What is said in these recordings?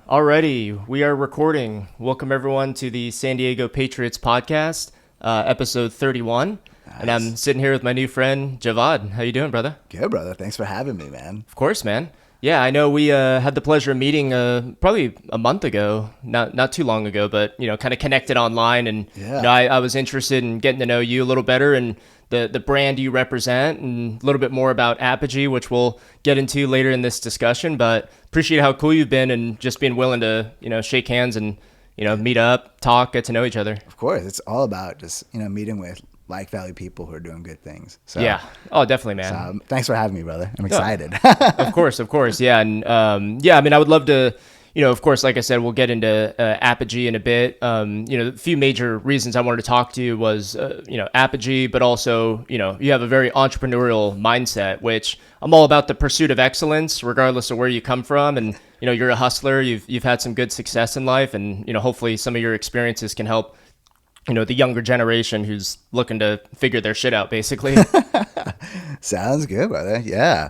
Alrighty, we are recording. Welcome everyone to the San Diego Patriots Podcast, episode 31. Nice. And I'm sitting here with my new friend, Javvad. How you doing, brother? Good, brother. Thanks for having me, man. Of course, man. Yeah, I know we had the pleasure of meeting probably a month ago, not too long ago, but, kind of connected online. And Yeah. I was interested in getting to know you a little better and the brand you represent and a little bit more about Apogee, which we'll get into later in this discussion. But appreciate how cool you've been and just being willing to, shake hands and, meet up, talk, get to know each other. Of course. It's all about just, meeting with like-valued people who are doing good things. So, Yeah. Oh, definitely, man. thanks for having me, brother. I'm excited. Of course. Yeah. And, I mean, I would love to, of course, like I said, we'll get into Apogee in a bit. A few major reasons I wanted to talk to you was, Apogee, but also, you have a very entrepreneurial mindset, which I'm all about the pursuit of excellence, regardless of where you come from. And, you're a hustler. You've had some good success in life, and, hopefully some of your experiences can help the younger generation who's looking to figure their shit out, basically. Sounds good, brother. Yeah.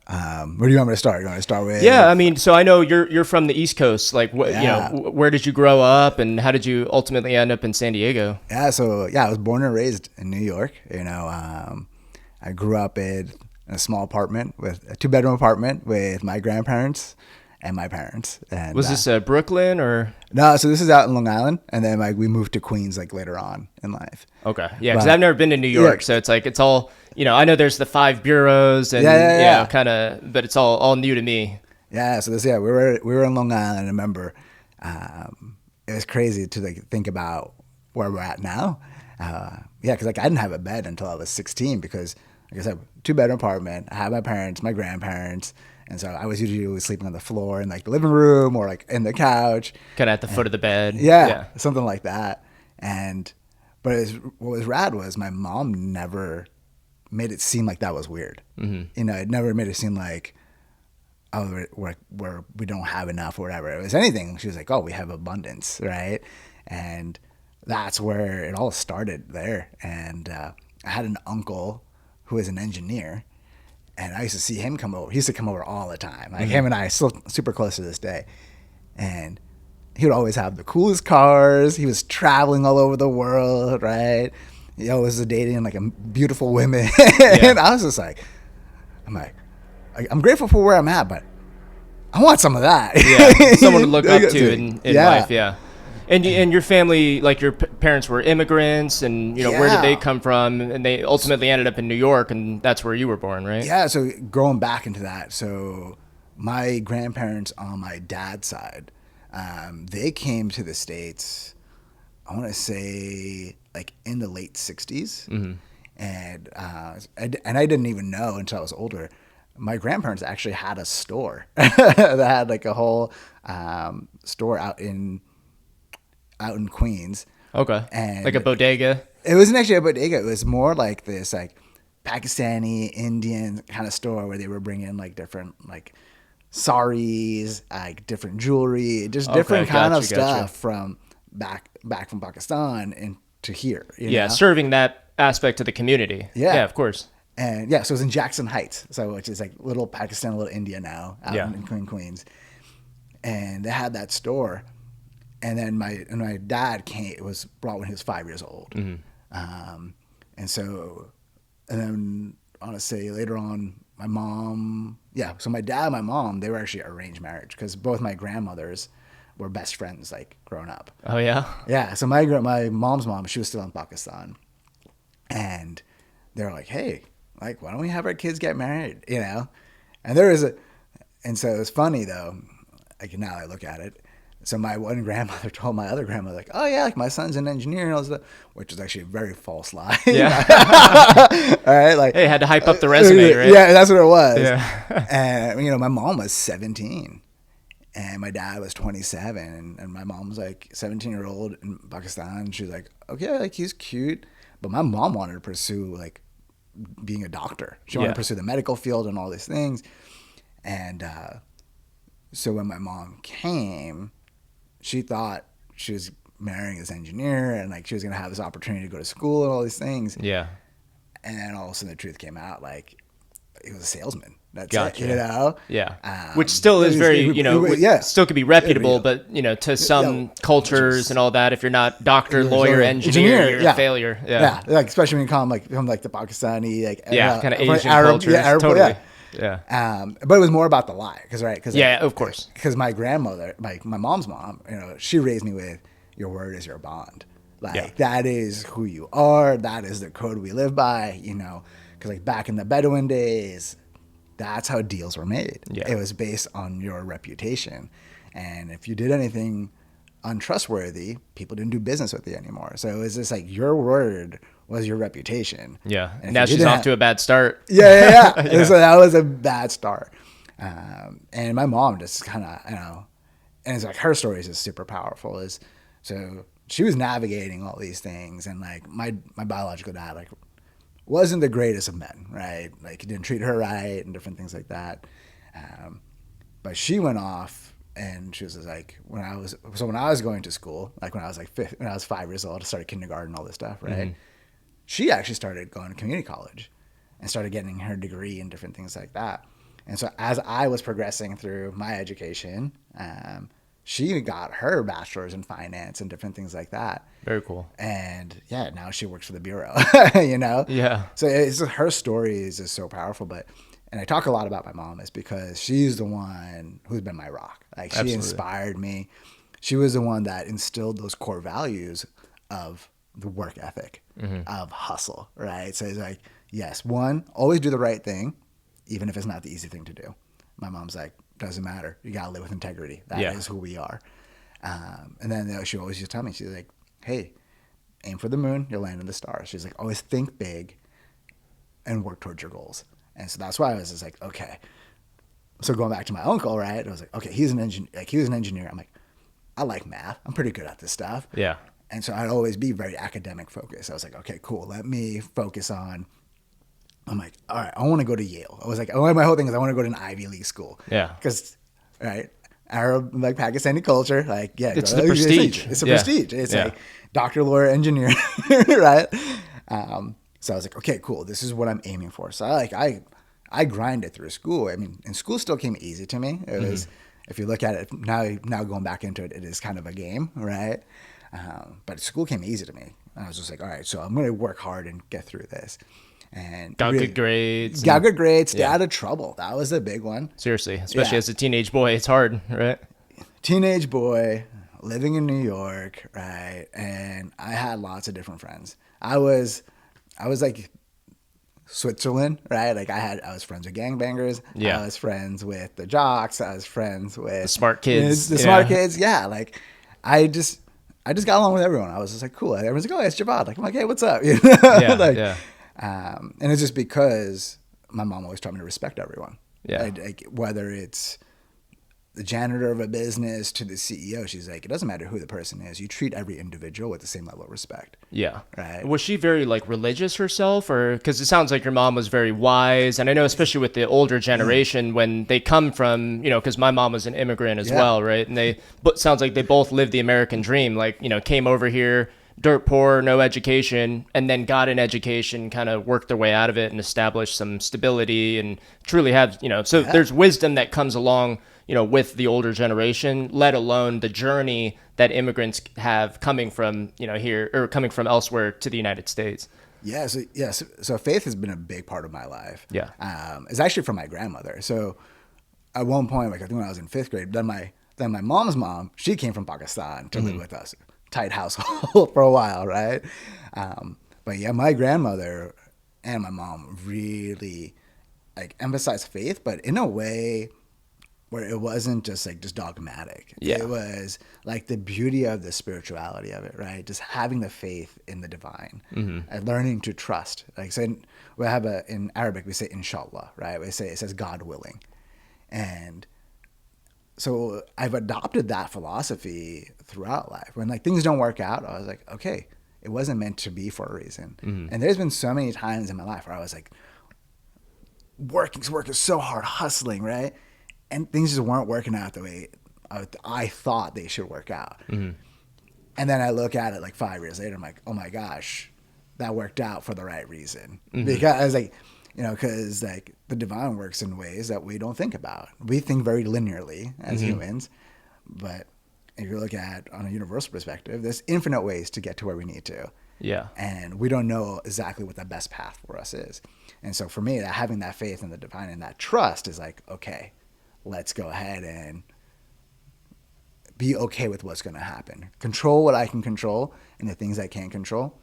Where do you want me to start? You want to start with? Yeah, I mean, so I know you're from the East Coast. Like, Yeah. where did you grow up, and how did you ultimately end up in San Diego? Yeah. So, I was born and raised in New York. I grew up in a small apartment with a 2-bedroom apartment with my grandparents and my parents. And Was this Brooklyn or? no? So this is out in Long Island, and then we moved to Queens later on in life. Okay, yeah, because But- I've never been to New York, Yeah. so it's like it's all I know there's the 5 boroughs and Yeah. kind of, but it's all new to me. Yeah, so we were in Long Island. I remember it was crazy to think about where we're at now. Because I didn't have a bed until I was 16 because, like I said, 2-bedroom apartment. I had my parents, my grandparents, and so I was usually sleeping on the floor in the living room or in the couch. Kind of at the foot of the bed. Yeah, something like that. But what was rad was my mom never made it seem like that was weird. Mm-hmm. It never made it seem like, oh, we don't have enough or whatever. It was anything. She was like, oh, we have abundance, right? And that's where it all started there. And I had an uncle who was an engineer, and I used to see him come over. He used to come over all the time. Like him and I are still super close to this day. And he would always have the coolest cars. He was traveling all over the world, right? He always was dating beautiful women. And I was just I'm grateful for where I'm at, but I want some of that. Yeah, someone to look up to in Yeah. life. Yeah. And your family, like your parents were immigrants, and where did they come from? And they ultimately ended up in New York, and that's where you were born, right? Yeah, so going back into that, so my grandparents on my dad's side, they came to the States, I want to say in the late 60s. Mm-hmm. And I didn't even know until I was older. My grandparents actually had a store that had a whole store out in Queens. Okay. And like a bodega. It wasn't actually a bodega. It was more like this Pakistani Indian kind of store where they were bringing different saris, different jewelry, just different kind of stuff from back from Pakistan into here. You know? Serving that aspect of the community. Yeah. Of course. And so it was in Jackson Heights, which is little Pakistan, little India now, out in Queens. And they had that store. And then my dad was brought when he was 5 years old. Mm-hmm. And then I want to say later on, my mom, so my dad and my mom, they were actually arranged marriage because both my grandmothers were best friends growing up. Oh, yeah? Yeah, so my mom's mom, she was still in Pakistan. And they were like, hey, why don't we have our kids get married, And and so it's funny though, now I look at it. So my one grandmother told my other grandmother, oh yeah, my son's an engineer and all that, which is actually a very false lie. Yeah. All right, hey, had to hype up the resume, right? Yeah, that's what it was. Yeah. And my mom was 17, and my dad was 27, and my mom was 17-year-old in Pakistan. She was like, okay, he's cute, but my mom wanted to pursue being a doctor. She wanted to pursue the medical field and all these things, and so when my mom came, she thought she was marrying this engineer and she was going to have this opportunity to go to school and all these things. Yeah. And then all of a sudden the truth came out, he was a salesman. That's Gotcha. it, you know? Yeah. Which still is very, you know, still could be reputable, but, you know, to some cultures and all that, if you're not doctor, lawyer, engineer, you're a failure. Yeah. Like, especially when you come from like the Pakistani, like, kind of Asian cultures. Arab, totally. Yeah. But it was more about the lie. Of course. Because my grandmother, my mom's mom, you know, she raised me with your word is your bond. Like, that is who you are. That is the code we live by, you know, because like back in the Bedouin days, that's how deals were made. Yeah. It was based on your reputation. And if you did anything untrustworthy, people didn't do business with you anymore. So it was just like your word was your reputation. Yeah. And now she's off to a bad start. Yeah. So that was a bad start. And my mom just kind of, you know, and it's like her story is just super powerful. So she was navigating all these things. And like my biological dad, like, wasn't the greatest of men, right? Like, he didn't treat her right and different things like that. But she went off, and she was like, when I was going to school, like when I was 5 years old, I started kindergarten, all this stuff, right? Mm-hmm. She actually started going to community college and started getting her degree and different things like that. And so as I was progressing through my education, she got her bachelor's in finance and different things like that. Very cool. And yeah, now she works for the bureau, you know? Yeah. So her story is just so powerful. And I talk a lot about my mom is because she's the one who's been my rock. Like, she Absolutely. Inspired me. She was the one that instilled those core values of the work ethic, of hustle, right? So it's like, yes, one, always do the right thing, even if it's not the easy thing to do. My mom's like, doesn't matter. You got to live with integrity. That is who we are. And then she always used to tell me, she's like, hey, aim for the moon, you'll land in the stars. She's like, always think big and work towards your goals. And so that's why I was just like, okay. So going back to my uncle, right? I was like, okay, he's an engineer. Like, he was an engineer. I'm like, I like math. I'm pretty good at this stuff. Yeah. And so I'd always be very academic focused. I was like, okay, cool. Let me focus on. I'm like, all right, I want to go to Yale. I was like, my whole thing is I want to go to an Ivy League school. Yeah. Because, right, Arab, like Pakistani culture, like, yeah. It's the prestige. It's a prestige. It's like doctor, lawyer, engineer, right? So I was like, okay, cool. This is what I'm aiming for. So I grinded through school. I mean, and school still came easy to me. It was, if you look at it now going back into it, it is kind of a game, right? But school came easy to me. And I was just like, all right, so I'm going to work hard and get through this. And got good grades. Stay out of trouble. That was a big one. Seriously, especially as a teenage boy, it's hard, right? Teenage boy living in New York, right? And I had lots of different friends. I was like Switzerland, right? Like I was friends with gangbangers. Yeah. I was friends with the jocks. I was friends with the smart kids. The smart kids. Yeah. Like I just got along with everyone. I was just like, cool. Everyone's like, oh, it's Javvad. Like, I'm like, hey, what's up? You know? And it's just because my mom always taught me to respect everyone. Yeah. Like whether it's the janitor of a business to the CEO, she's like, it doesn't matter who the person is. You treat every individual with the same level of respect. Yeah. Right. Was she very like religious herself, or because it sounds like your mom was very wise, and I know especially with the older generation when they come from, you know, because my mom was an immigrant as well, right? And but sounds like they both lived the American dream, like, you know, came over here, dirt poor, no education, and then got an education, kind of worked their way out of it and established some stability and truly have, you know, so there's wisdom that comes along, you know, with the older generation, let alone the journey that immigrants have coming from, you know, here or coming from elsewhere to the United States. Yeah. So faith has been a big part of my life. Yeah. It's actually from my grandmother. So at one point, like I think when I was in 5th grade, then my mom's mom, she came from Pakistan to live with us. Tight household for a while, right? But yeah, my grandmother and my mom really like emphasized faith, but in a way where it wasn't just dogmatic. Yeah. It was like the beauty of the spirituality of it, right? Just having the faith in the divine and learning to trust. Like, so we have in Arabic, we say inshallah, right? It says God willing. And so I've adopted that philosophy throughout life. When like things don't work out, I was like, okay, it wasn't meant to be for a reason. And there's been so many times in my life where I was like working so hard, hustling, right? And things just weren't working out the way I thought they should work out. And then I look at it like 5 years later, I'm like, oh my gosh, that worked out for the right reason. Because like because like the divine works in ways that we don't think about. We think very linearly as humans, but if you look at on a universal perspective, there's infinite ways to get to where we need to. Yeah. And we don't know exactly what the best path for us is. And so for me, having that faith in the divine and that trust is like, okay, let's go ahead and be okay with what's going to happen. Control what I can control and the things I can't control.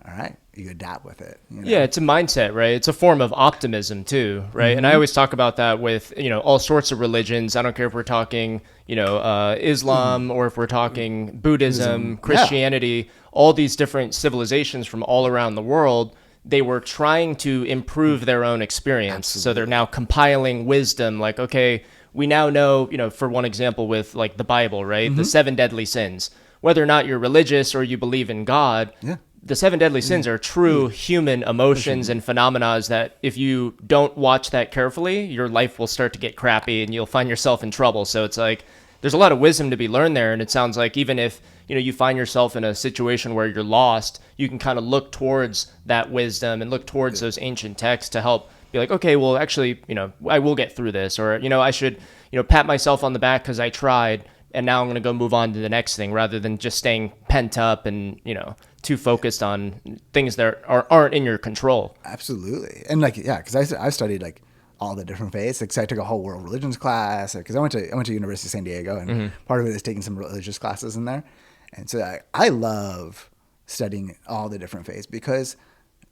All right, you adapt with it. Yeah, it's a mindset, right? It's a form of optimism too, right? And I always talk about that with, all sorts of religions. I don't care if we're talking, Islam or if we're talking Buddhism, Christianity, all these different civilizations from all around the world. They were trying to improve their own experience. Absolutely. So they're now compiling wisdom like, okay, we now know, for one example with like the Bible, right? The 7 deadly sins. Whether or not you're religious or you believe in God, the 7 deadly sins are true human emotions and phenomena that if you don't watch that carefully, your life will start to get crappy and you'll find yourself in trouble. So it's like there's a lot of wisdom to be learned there. And it sounds like even if you find yourself in a situation where you're lost, you can kind of look towards that wisdom and look towards those ancient texts to help be like, okay, well, actually, I will get through this, or, I should, pat myself on the back because I tried. And now I'm going to go move on to the next thing rather than just staying pent up and, too focused on things that aren't in your control. Absolutely. And because I studied like all the different faiths. Like, so I took a whole world religions class because I went to University of San Diego, and part of it is taking some religious classes in there. And so I love studying all the different faiths because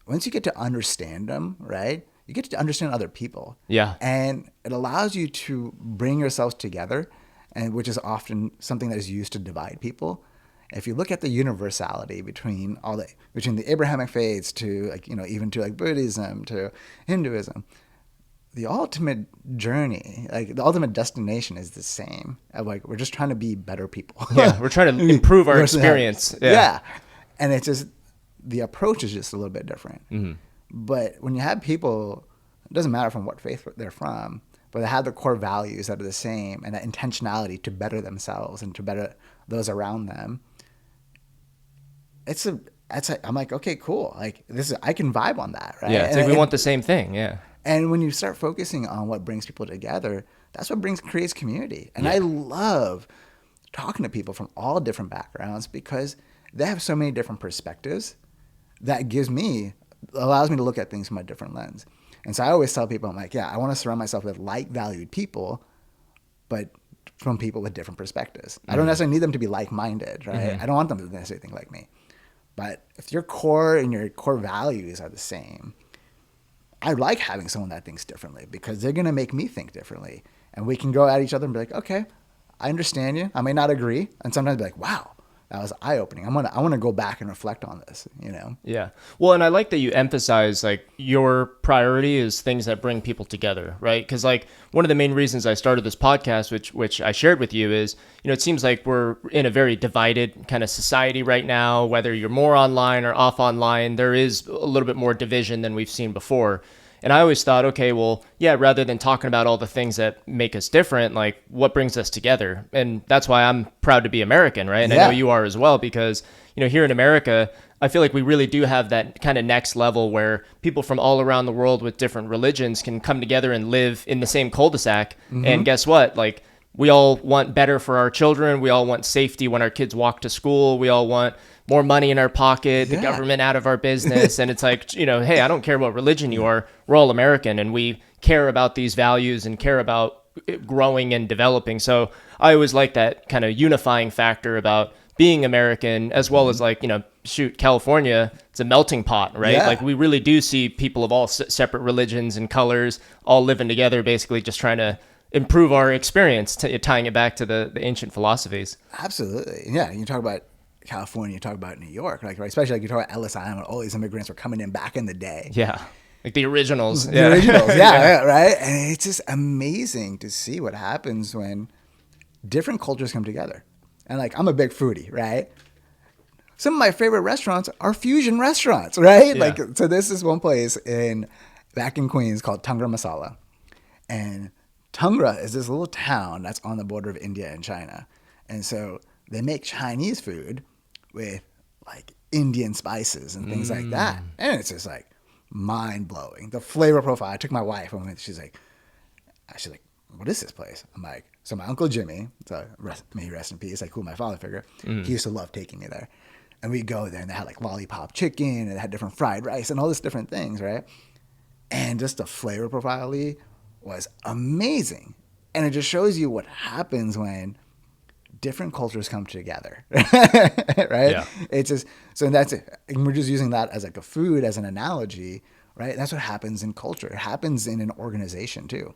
once you get to understand them, right, you get to understand other people. Yeah. And it allows you to bring yourselves together, and which is often something that is used to divide people. If you look at the universality between the Abrahamic faiths to even to like Buddhism to Hinduism, the ultimate journey, like the ultimate destination, is the same. Like, we're just trying to be better people. Yeah, we're trying to improve our experience. Yeah, and it's just the approach is just a little bit different. But when you have people, it doesn't matter from what faith they're from, but they have the core values that are the same and that intentionality to better themselves and to better those around them. I'm like, okay, cool. Like I can vibe on that, right? Yeah, it's like we want the same thing. Yeah. And when you start focusing on what brings people together, that's what creates community. And I love talking to people from all different backgrounds because they have so many different perspectives that allows me to look at things from a different lens. And so I always tell people, I'm like, I want to surround myself with like-valued people, but from people with different perspectives. I don't necessarily need them to be like-minded, right? I don't want them to necessarily think like me. But if your core values are the same, I like having someone that thinks differently because they're going to make me think differently. And we can go at each other and be like, okay, I understand you. I may not agree. And sometimes be like, wow, that was eye-opening. I want to go back and reflect on this, Yeah. Well, and I like that you emphasize like your priority is things that bring people together, right? Because like one of the main reasons I started this podcast, which I shared with you, is it seems like we're in a very divided kind of society right now. Whether you're more online or off online, there is a little bit more division than we've seen before. And I always thought, okay, well, yeah, rather than talking about all the things that make us different, like what brings us together? And that's why I'm proud to be American, right? And I know you are as well, because, here in America, I feel like we really do have that kind of next level where people from all around the world with different religions can come together and live in the same cul-de-sac. And guess what? Like, we all want better for our children. We all want safety when our kids walk to school. We all want more money in our pocket, the government out of our business. And it's like, hey, I don't care what religion you are. We're all American and we care about these values and care about growing and developing. So I always like that kind of unifying factor about being American, as well as like, California, it's a melting pot, right? Like we really do see people of all separate religions and colors all living together, basically just trying to improve our experience, tying it back to the ancient philosophies. Absolutely. Yeah. You talk about California, you talk about New York, like, right? Especially like you talk about Ellis Island, when all these immigrants were coming in back in the day. Yeah. Like the originals. The originals. Right? And it's just amazing to see what happens when different cultures come together. And like, I'm a big foodie, right? Some of my favorite restaurants are fusion restaurants, right? Like, so this is one place back in Queens called Tangra Masala. And Tangra is this little town that's on the border of India and China. And so they make Chinese food with like Indian spices and things like that. And it's just like mind blowing. The flavor profile. I took my wife and she's like, what is this place? I'm like, so my Uncle Jimmy, may he rest in peace, like who my father figure, he used to love taking me there. And we go there and they had like lollipop chicken and they had different fried rice and all these different things, right? And just the flavor profile was amazing. And it just shows you what happens when different cultures come together, right? Yeah. It's just, so that's it. And we're just using that as like a food, as an analogy, right? That's what happens in culture. It happens in an organization too.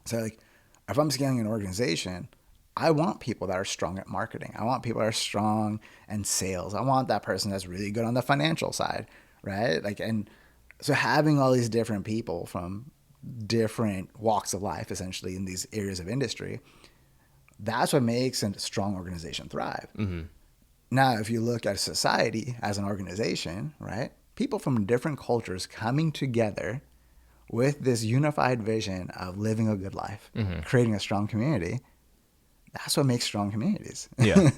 So like, if I'm scaling an organization, I want people that are strong at marketing. I want people that are strong in sales. I want that person that's really good on the financial side, right? Like, and so having all these different people from different walks of life, essentially in these areas of industry, that's what makes a strong organization thrive. Mm-hmm. Now, if you look at society as an organization, right? People from different cultures coming together with this unified vision of living a good life, creating a strong community, that's what makes strong communities. Yeah.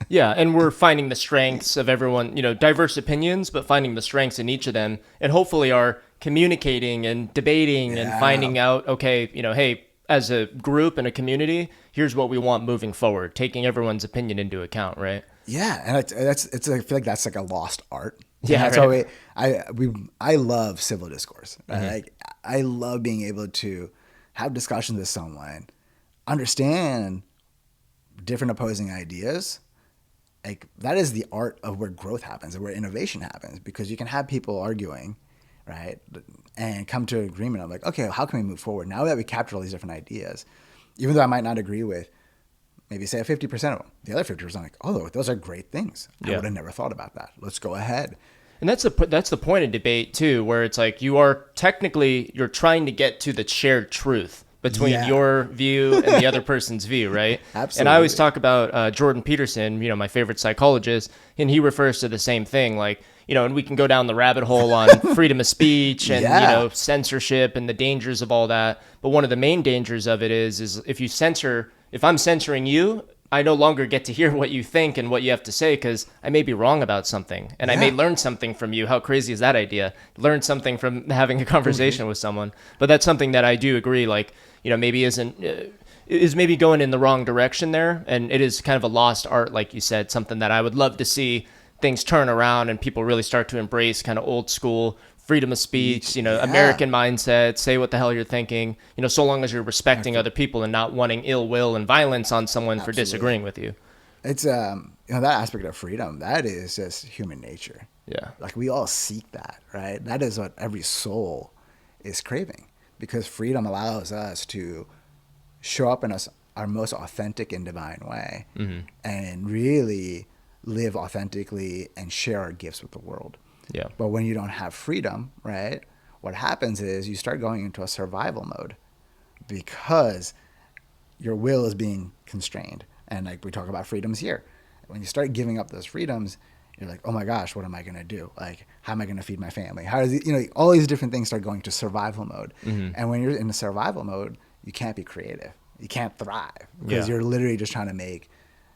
Yeah. And we're finding the strengths of everyone, diverse opinions, but finding the strengths in each of them, and hopefully are communicating and debating and finding out, okay, hey, as a group and a community, here's what we want moving forward, taking everyone's opinion into account, right? Yeah. And I feel like that's like a lost art. Yeah. That's right. I love civil discourse. Right? Like, I love being able to have discussions with someone, understand different opposing ideas. Like, that is the art of where growth happens and where innovation happens, because you can have people arguing, right, and come to an agreement of like, okay, how can we move forward now that we captured all these different ideas? Even though I might not agree with maybe say 50% of them, the other 50% like, oh, those are great things. I would have never thought about that. Let's go ahead. And that's the point of debate too, where it's like you're trying to get to the shared truth between your view and the other person's view, right? Absolutely. And I always talk about Jordan Peterson, my favorite psychologist, and he refers to the same thing, like, and we can go down the rabbit hole on freedom of speech and, censorship and the dangers of all that. But one of the main dangers of it is if I'm censoring you, I no longer get to hear what you think and what you have to say, because I may be wrong about something and I may learn something from you. How crazy is that idea? Learn something from having a conversation with someone. But that's something that I do agree, like, maybe is maybe going in the wrong direction there. And it is kind of a lost art, like you said, something that I would love to see things turn around and people really start to embrace kind of old school freedom of speech, American mindset, say what the hell you're thinking, so long as you're respecting other people and not wanting ill will and violence on someone for disagreeing with you. It's, that aspect of freedom, that is just human nature. Yeah. Like, we all seek that, right? That is what every soul is craving, because freedom allows us to show up in our most authentic and divine way and really live authentically and share our gifts with the world. Yeah. But when you don't have freedom, right, what happens is you start going into a survival mode because your will is being constrained. And like we talk about freedoms here. When you start giving up those freedoms, you're like, oh my gosh, what am I going to do? Like, how am I going to feed my family? How does it, all these different things start going to survival mode. And when you're in the survival mode, you can't be creative. You can't thrive because you're literally just trying to make,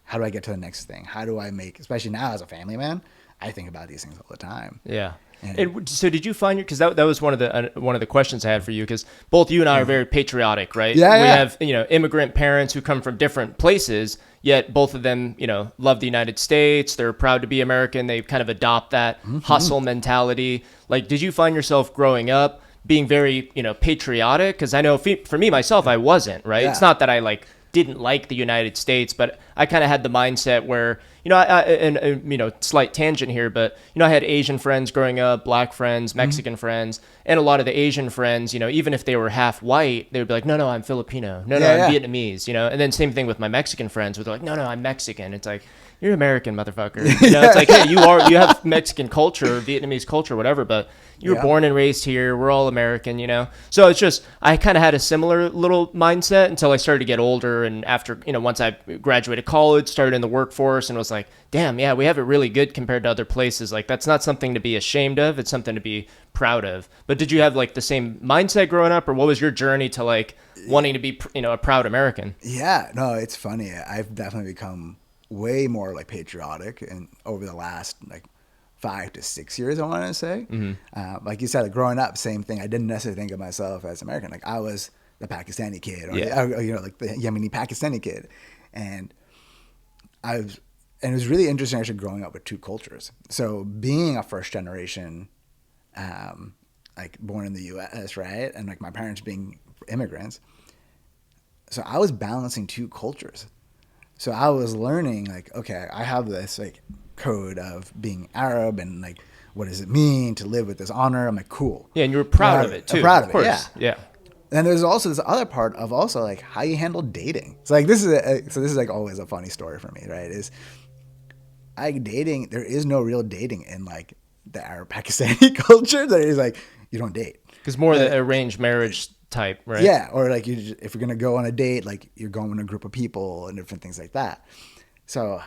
how do I get to the next thing? How do I make, especially now as a family man, I think about these things all the time. Yeah. And so did you find because that was one of the questions I had for you, because both you and I are very patriotic, right? We have, immigrant parents who come from different places, yet both of them, love the United States. They're proud to be American. They kind of adopt that hustle mentality. Like, did you find yourself growing up being very, patriotic? Because I know for me, myself, I wasn't, right? Yeah. It's not that I didn't like the United States, but I kind of had the mindset where, slight tangent here, but, I had Asian friends growing up, black friends, Mexican friends, and a lot of the Asian friends, even if they were half white, they would be like, no, I'm Filipino. No, I'm Vietnamese, and then same thing with my Mexican friends, where they're like, no, I'm Mexican. It's like, you're American, motherfucker. It's like, hey, you have Mexican culture, Vietnamese culture, whatever, but you were born and raised here. We're all American, So it's just, I kind of had a similar little mindset until I started to get older. And after, once I graduated college, started in the workforce, and was like, damn, yeah, we have it really good compared to other places. Like, that's not something to be ashamed of. It's something to be proud of. But did you have the same mindset growing up, or what was your journey to wanting to be, a proud American? Yeah, no, it's funny. I've definitely become way more patriotic and over the last 5 to 6 years, I want to say. Like you said, like growing up, same thing. I didn't necessarily think of myself as American. Like I was the Pakistani kid, or like the Yemeni Pakistani kid, and it was really interesting actually growing up with two cultures. So being a first generation, like born in the U.S., right, and like my parents being immigrants, so I was balancing two cultures. So I was learning like, okay, I have this like code of being Arab and like, what does it mean to live with this honor? I'm like, cool. Yeah, and you were proud of it too. I'm proud of course. it, yeah. And there's also this other part of also like how you handle dating. So like this is like always a funny story for me, right? Is like dating, there is no real dating in like the Arab Pakistani culture. There is like, you don't date. Because more the arranged marriage type, right? Yeah, or like if you're gonna go on a date, like you're going with a group of people and different things like that. So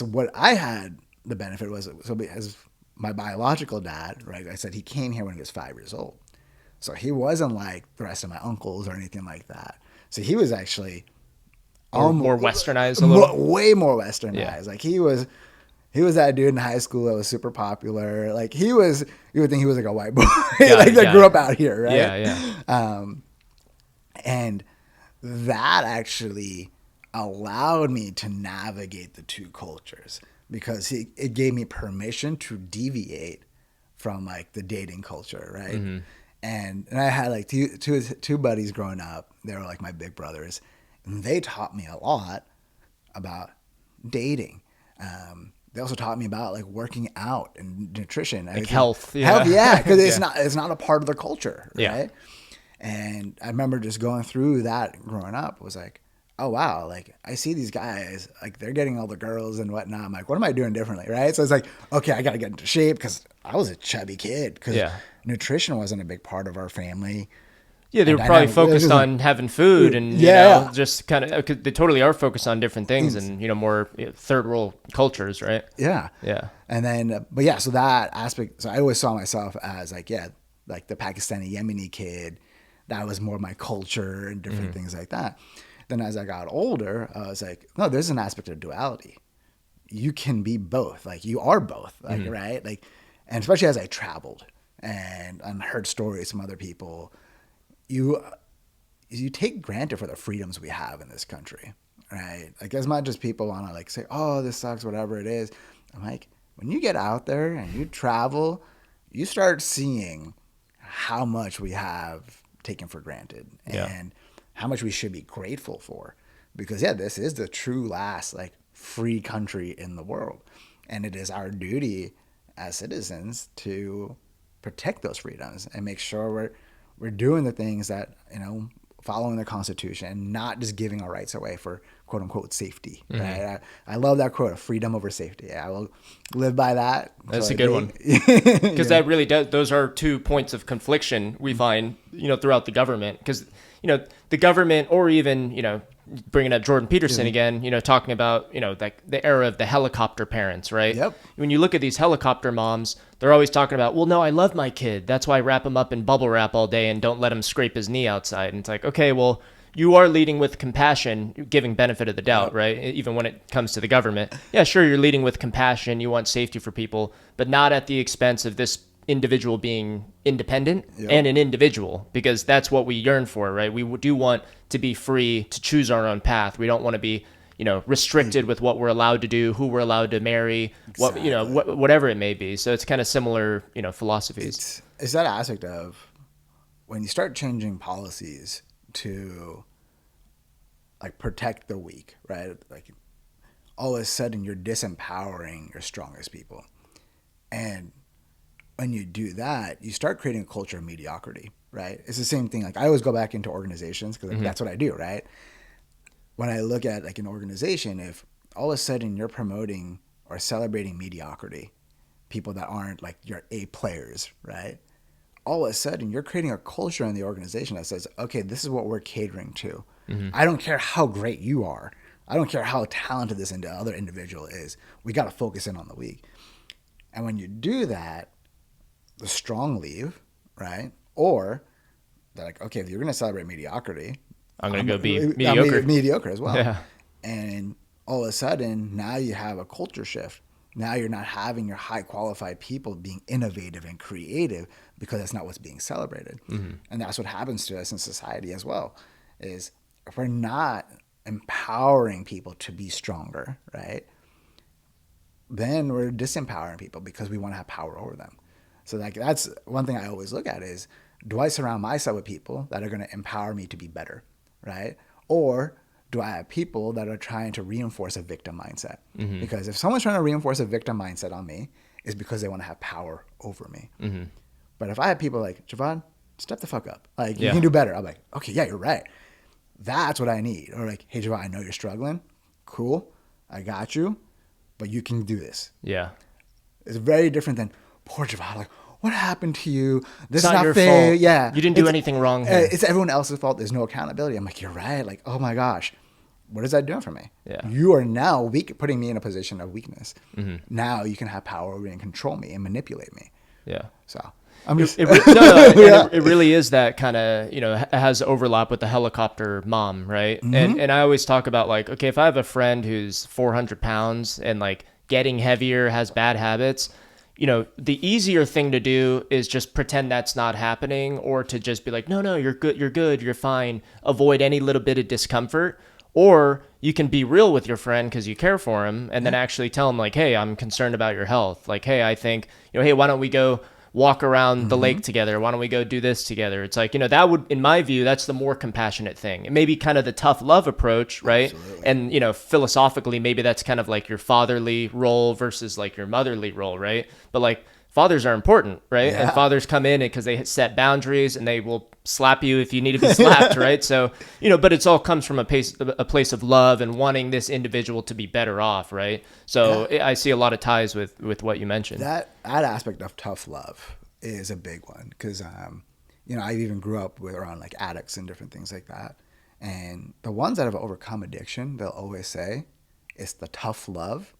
what I had the benefit was, so as my biological dad, right? I said he came here when he was 5 years old, so he wasn't like the rest of my uncles or anything like that. So he was actually more westernized a little, way more westernized. Yeah. Like he was that dude in high school that was super popular. Like you would think he was like a white boy, like that grew up out here, right? Yeah. And that actually allowed me to navigate the two cultures because it gave me permission to deviate from like the dating culture, right? Mm-hmm. And I had like two buddies growing up. They were like my big brothers, and they taught me a lot about dating. They also taught me about like working out and nutrition, like health, yeah, because it's not a part of the culture, right? Yeah. And I remember just going through that growing up. It was like, oh wow, like I see these guys, like they're getting all the girls and whatnot. I'm like, what am I doing differently, right? So it's like, okay, I got to get into shape because I was a chubby kid because nutrition wasn't a big part of our family. Yeah, they were probably focused on having food and just kind of, they totally are focused on different things and more third world cultures, right? Yeah. And then, so that aspect. So I always saw myself as like the Pakistani Yemeni kid. That was more my culture and different things like that. Then as I got older, I was like, no, there's an aspect of duality. You can be both. Like you are both, like right? Like, and especially as I traveled and heard stories from other people, you take granted for the freedoms we have in this country, right? Like as much as people want to like say, oh, this sucks, whatever it is. I'm like, when you get out there and you travel, you start seeing how much we have taken for granted and how much we should be grateful for, because this is the true last like free country in the world, and it is our duty as citizens to protect those freedoms and make sure we're doing the things that following the Constitution and not just giving our rights away for quote unquote safety. Right? I love that quote of freedom over safety. I will live by that. That's a good one, because that really does. Those are 2 points of confliction we find throughout the government, because the government, or even bringing up Jordan Peterson again, talking about like the era of the helicopter parents, right? Yep. When you look at these helicopter moms, they're always talking about, well, no, I love my kid. That's why I wrap him up in bubble wrap all day and don't let him scrape his knee outside. And it's like, okay, well, you are leading with compassion, giving benefit of the doubt, right? Even when it comes to the government. Yeah, sure, you're leading with compassion. You want safety for people, but not at the expense of this individual being independent and an individual, because that's what we yearn for, right? We do want to be free to choose our own path. We don't want to be restricted with what we're allowed to do, who we're allowed to marry, whatever it may be. So it's kind of similar philosophies. It's that aspect of when you start changing policies to like protect the weak, right? Like all of a sudden you're disempowering your strongest people, and when you do that, you start creating a culture of mediocrity, right? It's the same thing. Like I always go back into organizations because that's what I do, right? When I look at like an organization, if all of a sudden you're promoting or celebrating mediocrity, people that aren't like your A players, right? All of a sudden you're creating a culture in the organization that says, okay, this is what we're catering to. I don't care how great you are. I don't care how talented this other individual is. We got to focus in on the weak. And when you do that, the strong leave, right? Or they're like, okay, if you're going to celebrate mediocrity, I'm going to go be mediocre. Mediocre as well. Yeah. And all of a sudden, now you have a culture shift Now you're not having your high qualified people being innovative and creative because that's not what's being celebrated. And that's what happens to us in society as well, is if we're not empowering people to be stronger, right? Then we're disempowering people because we want to have power over them. So like that's one thing I always look at is, do I surround myself with people that are going to empower me to be better, right? Or do I have people that are trying to reinforce a victim mindset? Because if someone's trying to reinforce a victim mindset on me, it's because they want to have power over me. But if I have people like, Javvad, step the fuck up. Like, you can do better. I'm like, okay, yeah, you're right. That's what I need. Or like, hey, Javvad, I know you're struggling. Cool. I got you. But you can do this. Yeah. It's very different than, poor Javvad, like, what happened to you? This It's is not your fair. fault. Yeah. You didn't do anything wrong here. It's everyone else's fault. There's no accountability. I'm like, you're right. Like, oh my gosh. What is that doing for me? Yeah. You are now putting me in a position of weakness. Now you can have power over me and control me and manipulate me. Yeah. So I'm just it really is that kind of, it has overlap with the helicopter mom, right? And I always talk about like, okay, if I have a friend who's 400 pounds and like getting heavier, has bad habits, the easier thing to do is just pretend that's not happening, or to just be like, no, you're good, you're fine. Avoid any little bit of discomfort. Or you can be real with your friend because you care for him, and then actually tell him like, hey, I'm concerned about your health. Like, hey, I think, hey, why don't we go walk around the lake together? Why don't we go do this together? It's like, that would, in my view, that's the more compassionate thing. It may be kind of the tough love approach, right? Absolutely. And, philosophically, maybe that's kind of like your fatherly role versus like your motherly role, right? But like, fathers are important, right? Yeah. And fathers come in because they set boundaries, and they will slap you if you need to be slapped, right? So, but it's all comes from a place of love and wanting this individual to be better off, right? So I see a lot of ties with what you mentioned. that aspect of tough love is a big one because, I even grew up around like addicts and different things like that. And the ones that have overcome addiction, they'll always say it's the tough love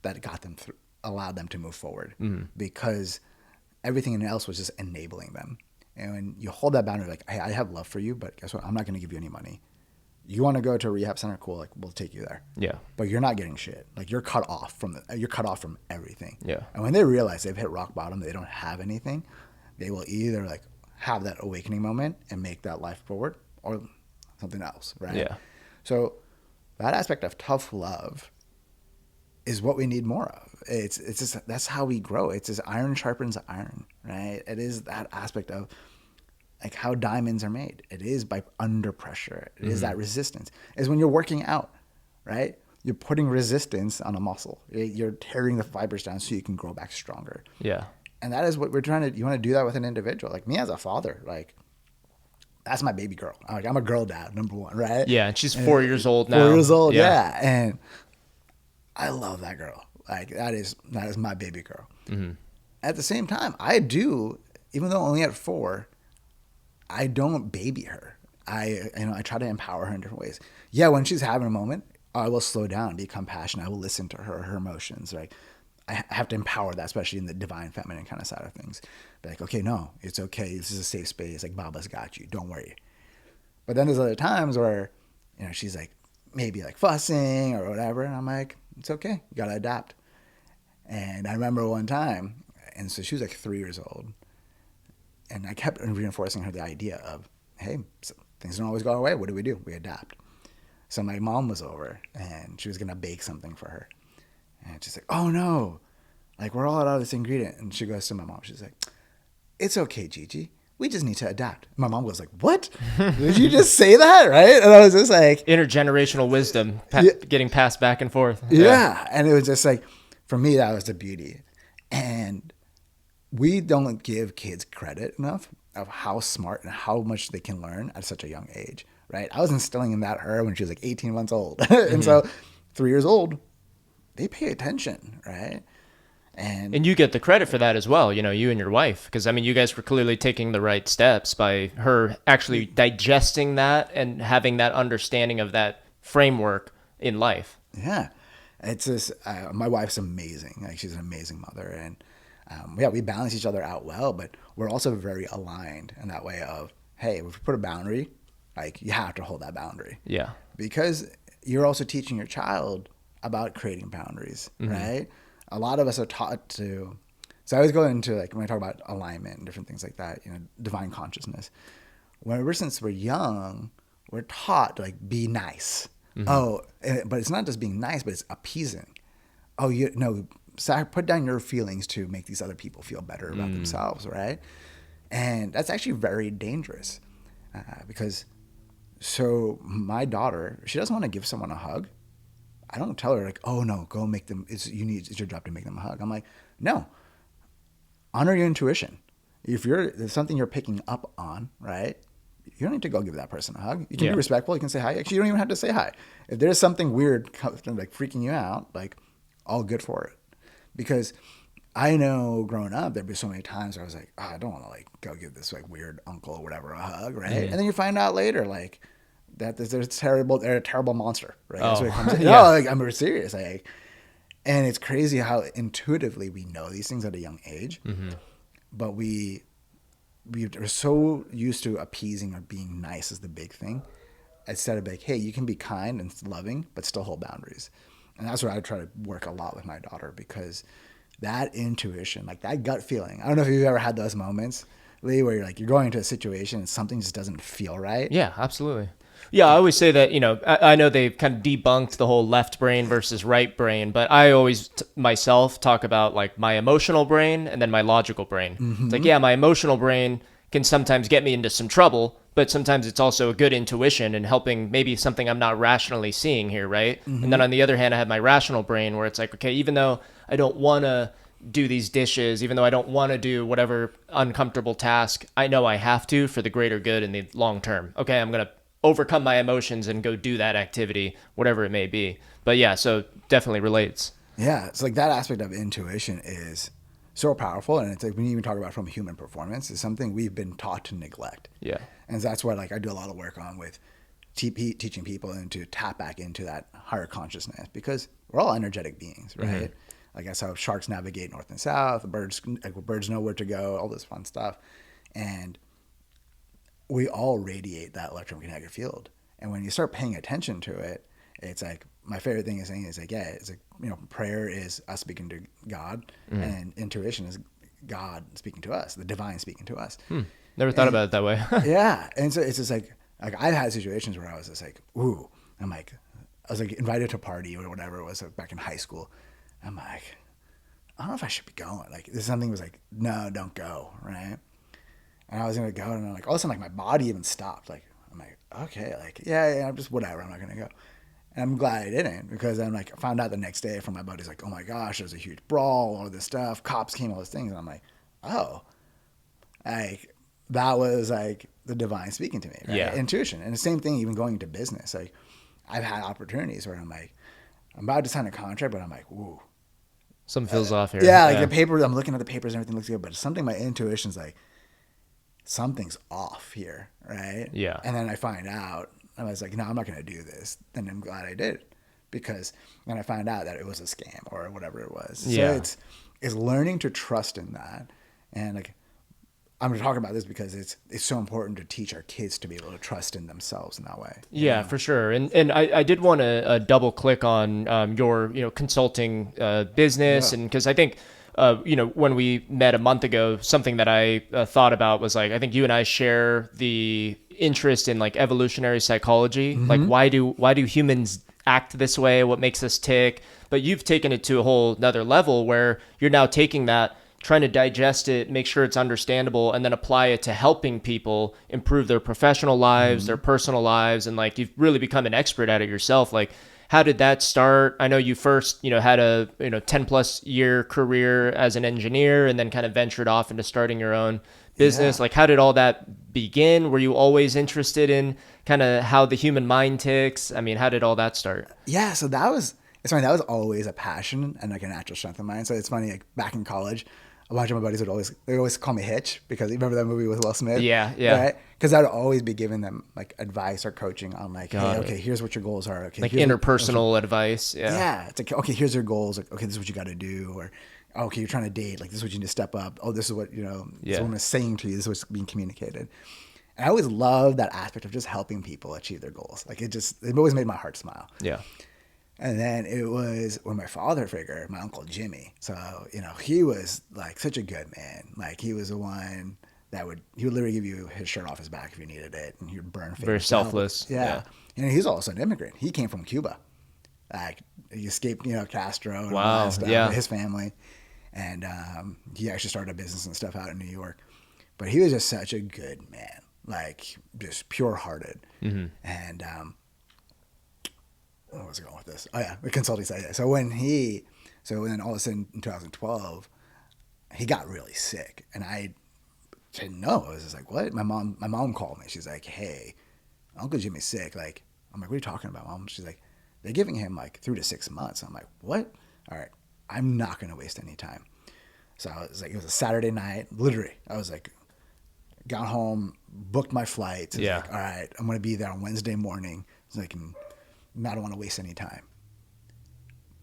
that got them through, allowed them to move forward, because everything else was just enabling them. And when you hold that boundary, like, hey, I have love for you, but guess what? I'm not going to give you any money. You want to go to a rehab center? Cool. Like, we'll take you there. Yeah. But you're not getting shit. Like, you're cut off from everything. Yeah. And when they realize they've hit rock bottom, they don't have anything, they will either like have that awakening moment and make that life forward, or something else, right? Yeah. So that aspect of tough love is what we need more of. It's just, that's how we grow. It's just iron sharpens iron, right? It is that aspect of like how diamonds are made. It is by under pressure. It is that resistance. Is when you're working out, right? You're putting resistance on a muscle. You're tearing the fibers down so you can grow back stronger. Yeah. And that is what we're trying to, you want to do that with an individual. Like me as a father, like that's my baby girl. I'm a girl dad, number one, right? Yeah. And she's 4 years old now. 4 years old, yeah. And I love that girl. Like that is my baby girl. At the same time, I do, even though only at 4, I don't baby her. I try to empower her in different ways. Yeah, when she's having a moment, I will slow down, be compassionate. I will listen to her emotions. Right? I have to empower that, especially in the divine feminine kind of side of things. Be like, okay, no, it's okay. This is a safe space. Like Baba's got you. Don't worry. But then there's other times where, she's like maybe like fussing or whatever, and I'm like, it's okay. You gotta adapt. And I remember one time, and so she was like 3 years old, and I kept reinforcing her the idea of, hey, things don't always go our way. What do? We adapt. So my mom was over, and she was gonna bake something for her, and she's like, oh no, like we're all out of this ingredient. And she goes to my mom. She's like, it's okay, Gigi. We just need to adapt. My mom was like, what? Did you just say that? Right? And I was just like, intergenerational wisdom getting passed back and forth. Yeah. And it was just like, for me, that was the beauty. And we don't give kids credit enough of how smart and how much they can learn at such a young age, right? I was instilling in that her when she was like 18 months old. And so 3 years old, they pay attention, right? And you get the credit for that as well, you and your wife, because you guys were clearly taking the right steps by her actually digesting that and having that understanding of that framework in life. Yeah, it's just my wife's amazing. Like she's an amazing mother, and we balance each other out well, but we're also very aligned in that way of, hey, if we put a boundary, like you have to hold that boundary. Yeah, because you're also teaching your child about creating boundaries, right? a lot of us are taught to. So I always go into like when I talk about alignment and different things like that, divine consciousness. Whenever since we're young, we're taught to like be nice. But it's not just being nice, but it's appeasing. Put down your feelings to make these other people feel better about themselves, right? And that's actually very dangerous because so my daughter, she doesn't want to give someone a hug. I don't tell her like, oh no, go make them. It's your job to make them a hug. I'm like, no, honor your intuition. If there's something you're picking up on, right? You don't need to go give that person a hug. You can be respectful. You can say hi. Actually, you don't even have to say hi. If there's something weird like freaking you out, like all good for it. Because I know growing up, there'd be so many times where I was like, oh, I don't want to like go give this like weird uncle or whatever a hug, right? And then you find out later like that they're a terrible monster, right? That's what it comes in. No, like I'm serious. Like, and it's crazy how intuitively we know these things at a young age, but we are so used to appeasing or being nice is the big thing, instead of like, hey, you can be kind and loving, but still hold boundaries. And that's what I try to work a lot with my daughter, because that intuition, like that gut feeling. I don't know if you've ever had those moments, Lee, where you're going into a situation and something just doesn't feel right. Yeah, absolutely. Yeah, I always say that, I know they've kind of debunked the whole left brain versus right brain, but I always myself talk about like my emotional brain and then my logical brain. It's like, yeah, my emotional brain can sometimes get me into some trouble, but sometimes it's also a good intuition and helping maybe something I'm not rationally seeing here, right? And then on the other hand, I have my rational brain where it's like, okay, even though I don't want to do these dishes, even though I don't want to do whatever uncomfortable task, I know I have to for the greater good in the long term. Okay, I'm going to overcome my emotions and go do that activity, whatever it may be. But yeah, so definitely relates. Yeah, it's like that aspect of intuition is so powerful, and it's like when you even talk about from human performance, is something we've been taught to neglect. Yeah, and that's what like I do a lot of work on with teaching people and to tap back into that higher consciousness, because we're all energetic beings, right? Like that's how sharks navigate north and south. Birds know where to go. All this fun stuff, and we all radiate that electromagnetic field. And when you start paying attention to it, it's like my favorite thing is saying is like, yeah, it's like, prayer is us speaking to God, and intuition is God speaking to us, the divine speaking to us. Never thought about it that way. Yeah. And so it's just like I've had situations where I was just like, ooh, I was like invited to a party or whatever it was back in high school. I'm like, I don't know if I should be going. Like something was like, no, don't go. Right. And I was going to go, and I'm like, all of a sudden, like my body even stopped. Like, I'm like, okay, like, yeah, I'm just whatever. I'm not going to go. And I'm glad I didn't, because then like I found out the next day from my buddies, like, oh my gosh, there's a huge brawl, all this stuff. Cops came, all these things. And I'm like, oh, like that was like the divine speaking to me, right? Yeah. Intuition. And the same thing, even going into business. Like I've had opportunities where I'm like, I'm about to sign a contract, but I'm like, ooh. Something feels off here. Yeah, like the paper, I'm looking at the papers and everything looks good, but something my intuition's like, something's off here, right? Yeah. And then I find out, I was like, no, I'm not going to do this. Then I'm glad I did, because then I found out that it was a scam or whatever it was. Yeah. So it's learning to trust in that. And like, I'm going to talk about this because it's so important to teach our kids to be able to trust in themselves in that way. Yeah, for sure. And I did want to double click on your consulting business, and because I think when we met a month ago, something that I thought about was like, I think you and I share the interest in like evolutionary psychology. Like why do humans act this way? What makes us tick? But you've taken it to a whole nother level where you're now taking that, trying to digest it, make sure it's understandable, and then apply it to helping people improve their professional lives, their personal lives. And like, you've really become an expert at it yourself. Like, how did that start? I know you first, had a 10 plus year career as an engineer, and then kind of ventured off into starting your own business. Yeah. Like, how did all that begin? Were you always interested in kind of how the human mind ticks? I mean, how did all that start? Yeah. So it's funny. That was always a passion and like a natural strength of mine. So it's funny, like back in college, a bunch of my buddies would always call me Hitch, because you remember that movie with Will Smith? Yeah. Right? Because I would always be giving them like advice or coaching on like, hey, okay, here's what your goals are. Okay, like interpersonal advice. Yeah. Yeah. It's like, okay, here's your goals. Like, okay, this is what you got to do. Or, okay, you're trying to date. Like, this is what you need to step up. Oh, this is what, this is what I'm saying to you. This is what's being communicated. And I always loved that aspect of just helping people achieve their goals. Like it always made my heart smile. Yeah. And then it was when my father figure, my Uncle Jimmy. So, he was like such a good man. Like he was the one that he would literally give you his shirt off his back if you needed it. And he would burn fingers. Very selfless. Yeah. And he's also an immigrant. He came from Cuba. Like he escaped, Castro and all that stuff with his family. And he actually started a business and stuff out in New York. But he was just such a good man, like just pure-hearted. Mm-hmm. And where was I going with this? Oh yeah, the consulting side. So then all of a sudden in 2012, he got really sick, and I didn't know. I was just like, what? My mom called me. She's like, hey, Uncle Jimmy's sick. Like, I'm like, what are you talking about, Mom? She's like, they're giving him like 3 to 6 months. I'm like, what? All right, I'm not gonna waste any time. So I was like, it was a Saturday night. Literally, I was like, got home, booked my flight. Yeah. Like, all right, I'm gonna be there on Wednesday morning. It's like, I don't want to waste any time.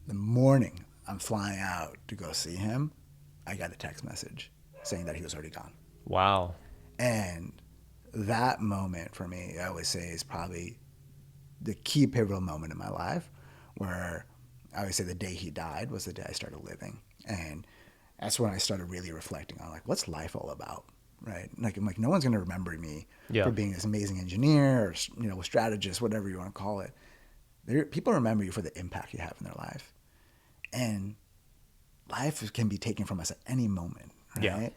The morning I'm flying out to go see him, I got a text message saying that he was already gone. Wow. And that moment for me, I always say, is probably the key pivotal moment in my life, where I always say the day he died was the day I started living. And that's when I started really reflecting on, like, what's life all about, right? Like, I'm like, no one's going to remember me for being this amazing engineer or, strategist, whatever you want to call it. People remember you for the impact you have in their life. And life can be taken from us at any moment, right? Yeah.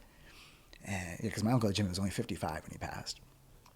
And because my Uncle Jimmy was only 55 when he passed.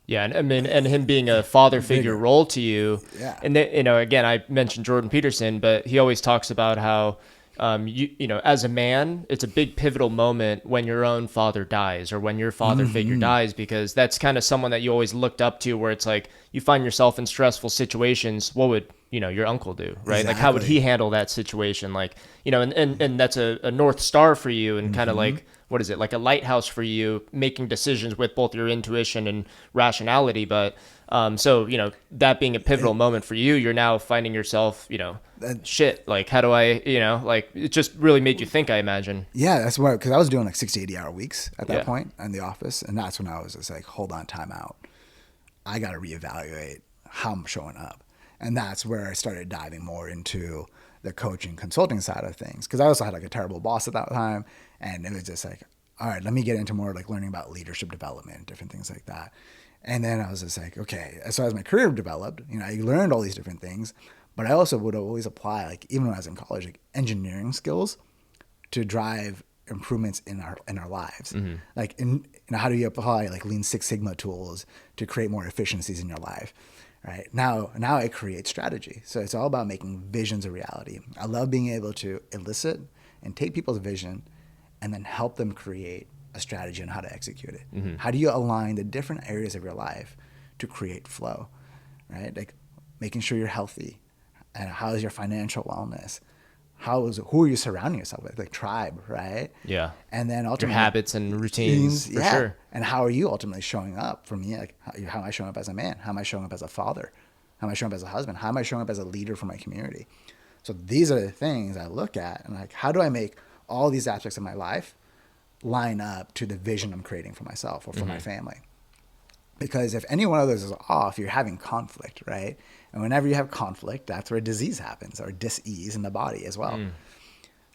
Yeah, and I mean, and him being a father figure role to you. Yeah. And then, again, I mentioned Jordan Peterson, but he always talks about how, as a man, it's a big pivotal moment when your own father dies, or when your father figure dies, because that's kind of someone that you always looked up to, where it's like you find yourself in stressful situations. What would your uncle do, right? Exactly. Like, how would he handle that situation? Like, and that's a North Star for you, and kind of like, what is it, like a lighthouse for you, making decisions with both your intuition and rationality. But so that being a pivotal moment for you, you're now finding yourself, shit, like, how do I, like, it just really made you think, I imagine. Yeah, that's why, because I was doing like 60, 80-hour weeks at that point in the office. And that's when I was just like, hold on, time out. I got to reevaluate how I'm showing up. And that's where I started diving more into the coaching consulting side of things. Because I also had like a terrible boss at that time. And it was just like, all right, let me get into more like learning about leadership development, different things like that. And then I was just like, okay. So as my career developed, I learned all these different things. But I also would always apply, like, even when I was in college, like engineering skills to drive improvements in our lives. Mm-hmm. Like, how do you apply like Lean Six Sigma tools to create more efficiencies in your life? Right now I create strategy. So it's all about making visions a reality. I love being able to elicit and take people's vision and then help them create a strategy on how to execute it. Mm-hmm. How do you align the different areas of your life to create flow, right? Like making sure you're healthy, and how is your financial wellness? Who are you surrounding yourself with? Like tribe, right? Yeah. And then ultimately your habits and routines, for sure. And how are you ultimately showing up? For me, like, how am I showing up as a man? How am I showing up as a father? How am I showing up as a husband? How am I showing up as a leader for my community? So these are the things I look at, and like, how do I make all these aspects of my life line up to the vision I'm creating for myself or for my family? Because if any one of those is off, you're having conflict, right? And whenever you have conflict, that's where disease happens, or dis-ease in the body as well.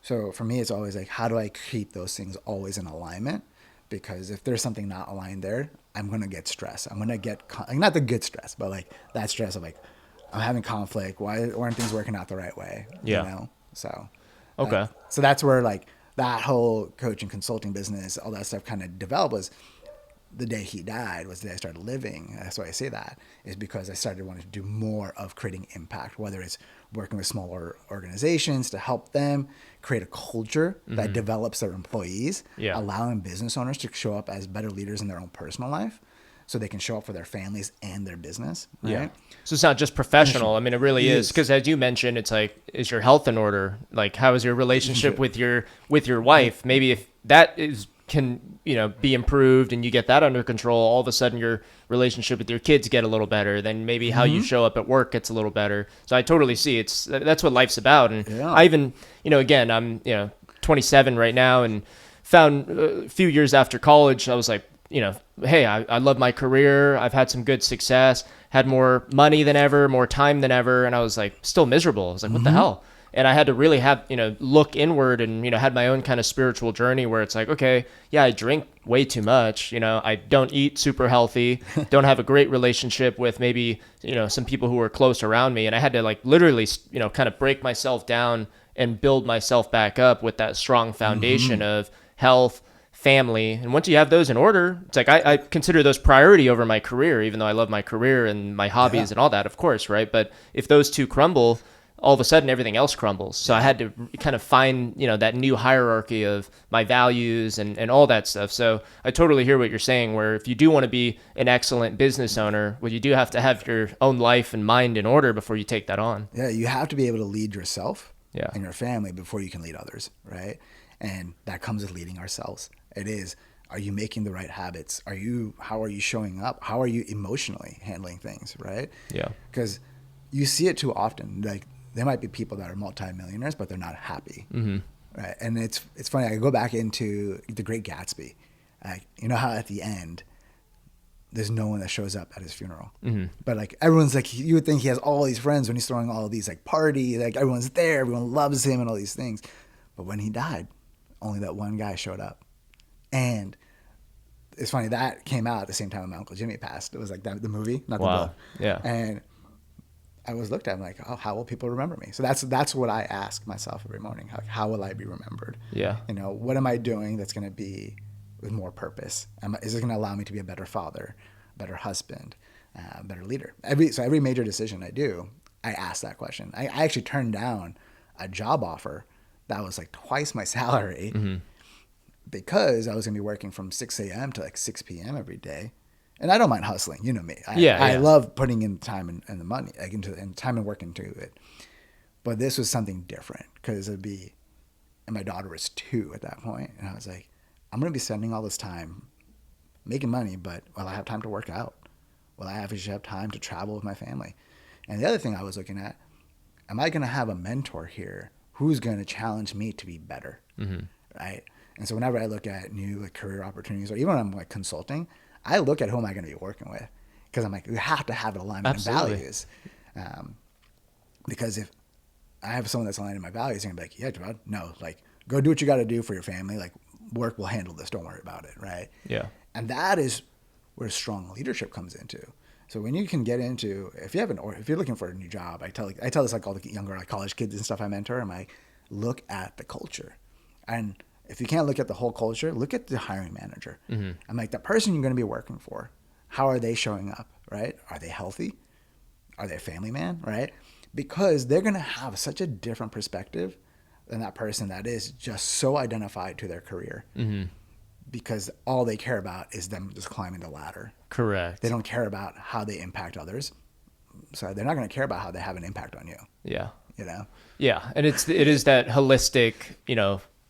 So for me, it's always like, how do I keep those things always in alignment? Because if there's something not aligned there, I'm going to get stressed. I'm going to get, not the good stress, but like that stress of like, I'm having conflict. Why aren't things working out the right way? Yeah. So, okay. So that's where like that whole coaching consulting business, all that stuff kind of developed. Was the day he died was the day I started living. That's why I say that, is because I started wanting to do more of creating impact, whether it's working with smaller organizations to help them create a culture that develops their employees, allowing business owners to show up as better leaders in their own personal life so they can show up for their families and their business. Right? Yeah. So it's not just professional. I mean, it really is. Because as you mentioned, it's like, is your health in order? Like, how is your relationship with your wife? Maybe if that can be improved and you get that under control, all of a sudden your relationship with your kids get a little better. Then maybe how you show up at work gets a little better. So I totally see that's what life's about. And I even, again, I'm 27 right now, and found a few years after college, I was like, hey, I love my career. I've had some good success. had more money than ever, more time than ever. And I was like, still miserable. I was like, what the hell? And I had to really have, look inward and, had my own kind of spiritual journey where it's like, okay, yeah, I drink way too much. I don't eat super healthy, don't have a great relationship with maybe, some people who are close around me. And I had to like literally, kind of break myself down and build myself back up with that strong foundation of health, family. And once you have those in order, it's like I consider those priority over my career, even though I love my career and my hobbies and all that, of course, right? But if those two crumble, all of a sudden everything else crumbles. So I had to kind of find, that new hierarchy of my values and all that stuff. So I totally hear what you're saying, where if you do want to be an excellent business owner, well, you do have to have your own life and mind in order before you take that on. Yeah, you have to be able to lead yourself and your family before you can lead others, right? And that comes with leading ourselves. It is, are you making the right habits? How are you showing up? How are you emotionally handling things, right? Yeah. Because you see it too often. Like, there might be people that are multimillionaires, but they're not happy, right? And it's funny. I go back into The Great Gatsby. You know how at the end, there's no one that shows up at his funeral, but like everyone's like, you would think he has all these friends when he's throwing all of these like party, like everyone's there, everyone loves him and all these things. But when he died, only that one guy showed up. And it's funny, that came out at the same time my Uncle Jimmy passed. It was like the movie, not the book. Yeah. And I was looked at, I'm like, oh, how will people remember me? So that's what I ask myself every morning. How will I be remembered? Yeah. What am I doing that's going to be with more purpose? Is it going to allow me to be a better father, better husband, better leader? Every major decision I do, I ask that question. I actually turned down a job offer that was like twice my salary because I was going to be working from 6 a.m. to like 6 p.m. every day. And I don't mind hustling, you know me. I love putting in time and the money, like and time and work into it. But this was something different because and my daughter was 2 at that point, and I was like, I'm gonna be spending all this time making money, but will I have time to work out? Will I actually have time to travel with my family? And the other thing I was looking at, am I gonna have a mentor here who's gonna challenge me to be better, right? And so whenever I look at new like career opportunities, or even when I'm like consulting, I look at who am I going to be working with, because I'm like, you have to have an alignment in values. Because if I have someone that's aligned in my values, they're going to be like, yeah, Javvad, no, like go do what you got to do for your family. Like work will handle this. Don't worry about it. Right. Yeah. And that is where strong leadership comes into. So when you can get into, if you're looking for a new job, I tell this like all the younger like college kids and stuff I mentor, I'm like, look at the culture. And if you can't look at the whole culture, look at the hiring manager. I'm like, the person you're going to be working for, how are they showing up, right? Are they healthy? Are they a family man, right? Because they're going to have such a different perspective than that person that is just so identified to their career. Because all they care about is them just climbing the ladder. Correct. They don't care about how they impact others. So they're not going to care about how they have an impact on you. Yeah. Yeah. And it is that holistic,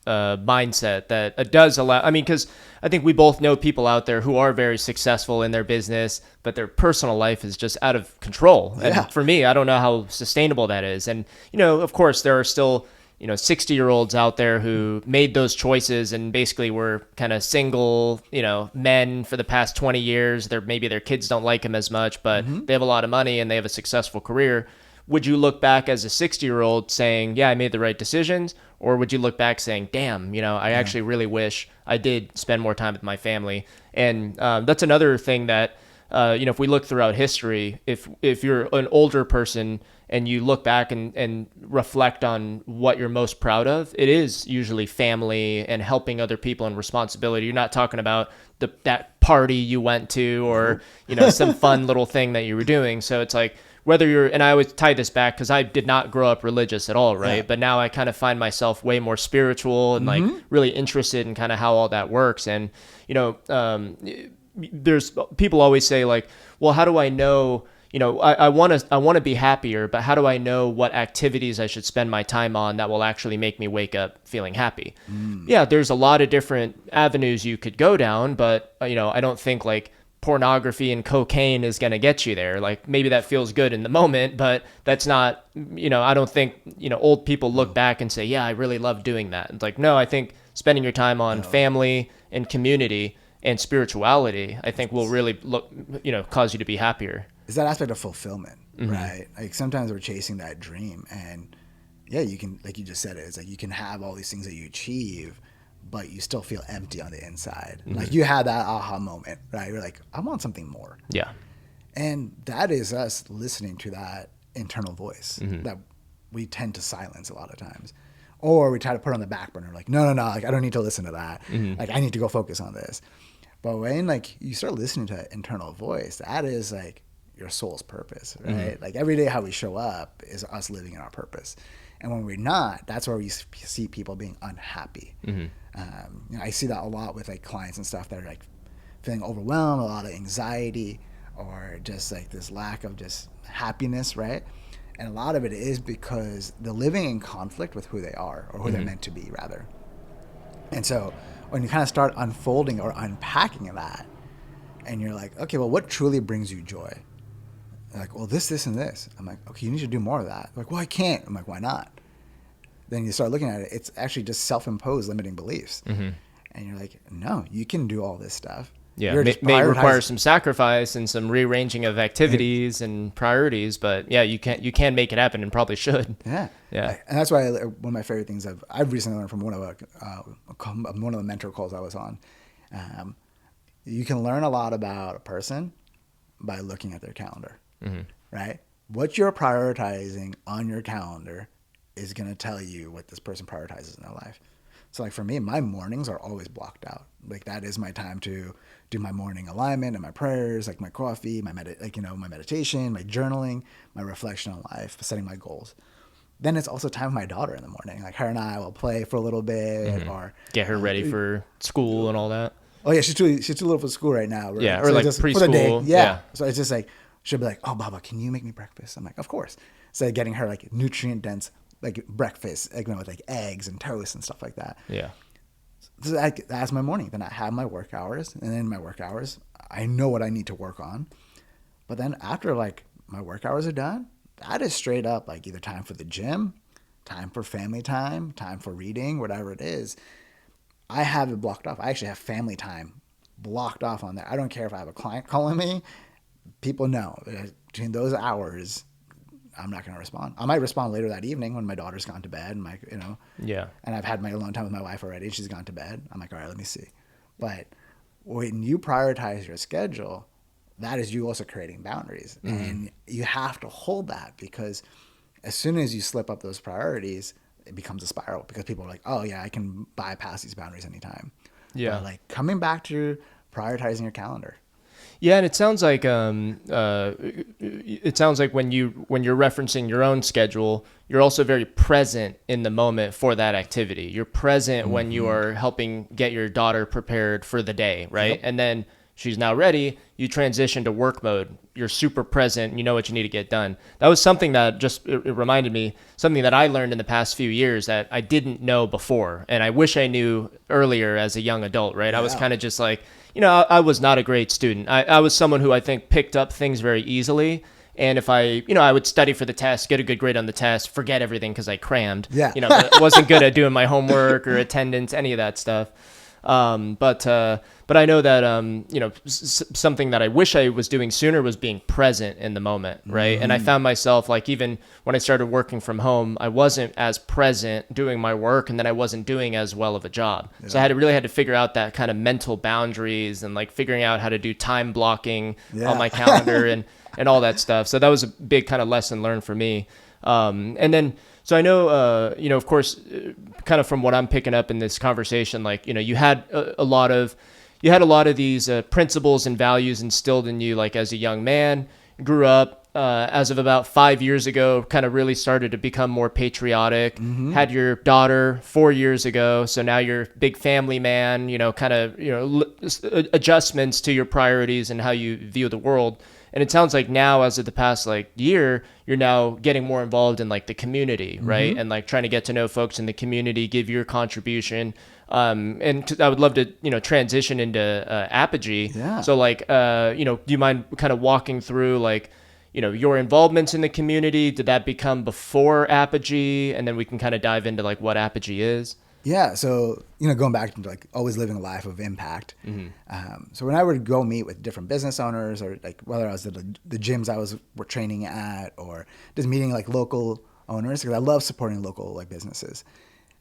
mindset that does allow, because I think we both know people out there who are very successful in their business, but their personal life is just out of control. And for me, I don't know how sustainable that is. And, of course, there are still, 60-year-olds out there who made those choices and basically were kind of single, men for the past 20 years. Maybe their kids don't like them as much, but they have a lot of money and they have a successful career. Would you look back as a 60-year-old saying, yeah, I made the right decisions? Or would you look back saying, damn, I actually really wish I did spend more time with my family? And that's another thing that, if we look throughout history, if you're an older person and you look back and reflect on what you're most proud of, it is usually family and helping other people and responsibility. You're not talking about that party you went to or, some fun little thing that you were doing. So it's like, and I always tie this back because I did not grow up religious at all, right? Yeah. But now I kind of find myself way more spiritual and like really interested in kind of how all that works. And, there's people always say like, well, how do I know, I want to be happier, but how do I know what activities I should spend my time on that will actually make me wake up feeling happy? Yeah, there's a lot of different avenues you could go down, but, I don't think like pornography and cocaine is going to get you there. Like maybe that feels good in the moment, but that's not, I don't think, old people look back and say, yeah, I really love doing that. It's like, no, I think spending your time on family and community and spirituality, I think will really cause you to be happier. is that aspect of fulfillment, right? Like sometimes we're chasing that dream, and yeah, you can, like you just said, it's like you can have all these things that you achieve, but you still feel empty on the inside. Like you had that aha moment, right? You're like, I want something more. Yeah. And that is us listening to that internal voice that we tend to silence a lot of times. Or we try to put on the back burner, like, no, like I don't need to listen to that. Like I need to go focus on this. But when like you start listening to that internal voice, that is like your soul's purpose, right? Like every day how we show up is us living in our purpose. And when we're not, that's where we see people being unhappy. I see that a lot with like clients and stuff that are like feeling overwhelmed, a lot of anxiety, or just like this lack of just happiness, right? And a lot of it is because they're living in conflict with who they are, or who they're meant to be, rather. And so when you kind of start unfolding or unpacking that, and you're like, okay, well, what truly brings you joy? They're like, well, this, and this. I'm like, okay, you need to do more of that. They're like, well, I can't. I'm like, why not? Then you start looking at it. It's actually just self-imposed limiting beliefs. And you're like, no, you can do all this stuff. Yeah, may require some sacrifice and some rearranging of activities and priorities, but yeah, you can make it happen, and probably should. Yeah. And that's why one of my favorite things I've recently learned from one of the mentor calls I was on. You can learn a lot about a person by looking at their calendar, right? What you're prioritizing on your calendar is going to tell you what this person prioritizes in their life. So like for me, my mornings are always blocked out. Like that is my time to do my morning alignment and my prayers, like my coffee, my meditation, my journaling, my reflection on life, setting my goals. Then it's also time with my daughter in the morning. Like her and I will play for a little bit, or get her ready for school and all that. Oh yeah, she's too little for school right now. Right? Yeah, or like preschool. For the day. Yeah. So it's just like she'll be like, "Oh, Baba, can you make me breakfast?" I'm like, "Of course." So getting her like nutrient dense like breakfast, like, with like eggs and toast and stuff like that. Yeah. So that's my morning. Then I have my work hours, and then my work hours, I know what I need to work on. But then after like my work hours are done, that is straight up like either time for the gym, time for family time for reading, whatever it is. I have it blocked off. I actually have family time blocked off on that. I don't care if I have a client calling me. People know between those hours, I'm not going to respond. I might respond later that evening when my daughter's gone to bed, and and I've had my alone time with my wife already. She's gone to bed. I'm like, all right, let me see. But when you prioritize your schedule, that is you also creating boundaries, and you have to hold that, because as soon as you slip up those priorities, it becomes a spiral, because people are like, oh yeah, I can bypass these boundaries anytime. Yeah. But like coming back to prioritizing your calendar. Yeah, and it sounds like when you're referencing your own schedule, you're also very present in the moment for that activity. You're present when you are helping get your daughter prepared for the day, right? Yep. And then she's now ready. You transition to work mode. You're super present. You know what you need to get done. That was something that it reminded me, something that I learned in the past few years that I didn't know before, and I wish I knew earlier as a young adult, right? Yeah. I was kind of just like, I was not a great student. I was someone who I think picked up things very easily. And if I would study for the test, get a good grade on the test, forget everything because I crammed. Yeah. Wasn't good at doing my homework or attendance, any of that stuff. But I know that, something that I wish I was doing sooner was being present in the moment. Right. And I found myself, like, even when I started working from home, I wasn't as present doing my work, and then I wasn't doing as well of a job. Yeah. So I really had to figure out that kind of mental boundaries, and like figuring out how to do time blocking on my calendar and all that stuff. So that was a big kind of lesson learned for me. And then, so I know, of course, kind of from what I'm picking up in this conversation, like, you had a lot of these principles and values instilled in you, like as a young man, grew up, as of about 5 years ago, kind of really started to become more patriotic, had your daughter 4 years ago. So now you're a big family man, adjustments to your priorities and how you view the world. And it sounds like now, as of the past like year, you're now getting more involved in like the community, right? And like trying to get to know folks in the community, give your contribution. And I would love to, transition into Apogee. Yeah. So like, do you mind kind of walking through like, your involvements in the community? Did that become before Apogee? And then we can kind of dive into like what Apogee is. Yeah, so going back to like always living a life of impact. So when I would go meet with different business owners, or like whether I was at the gyms were training at, or just meeting like local owners, because I love supporting local like businesses.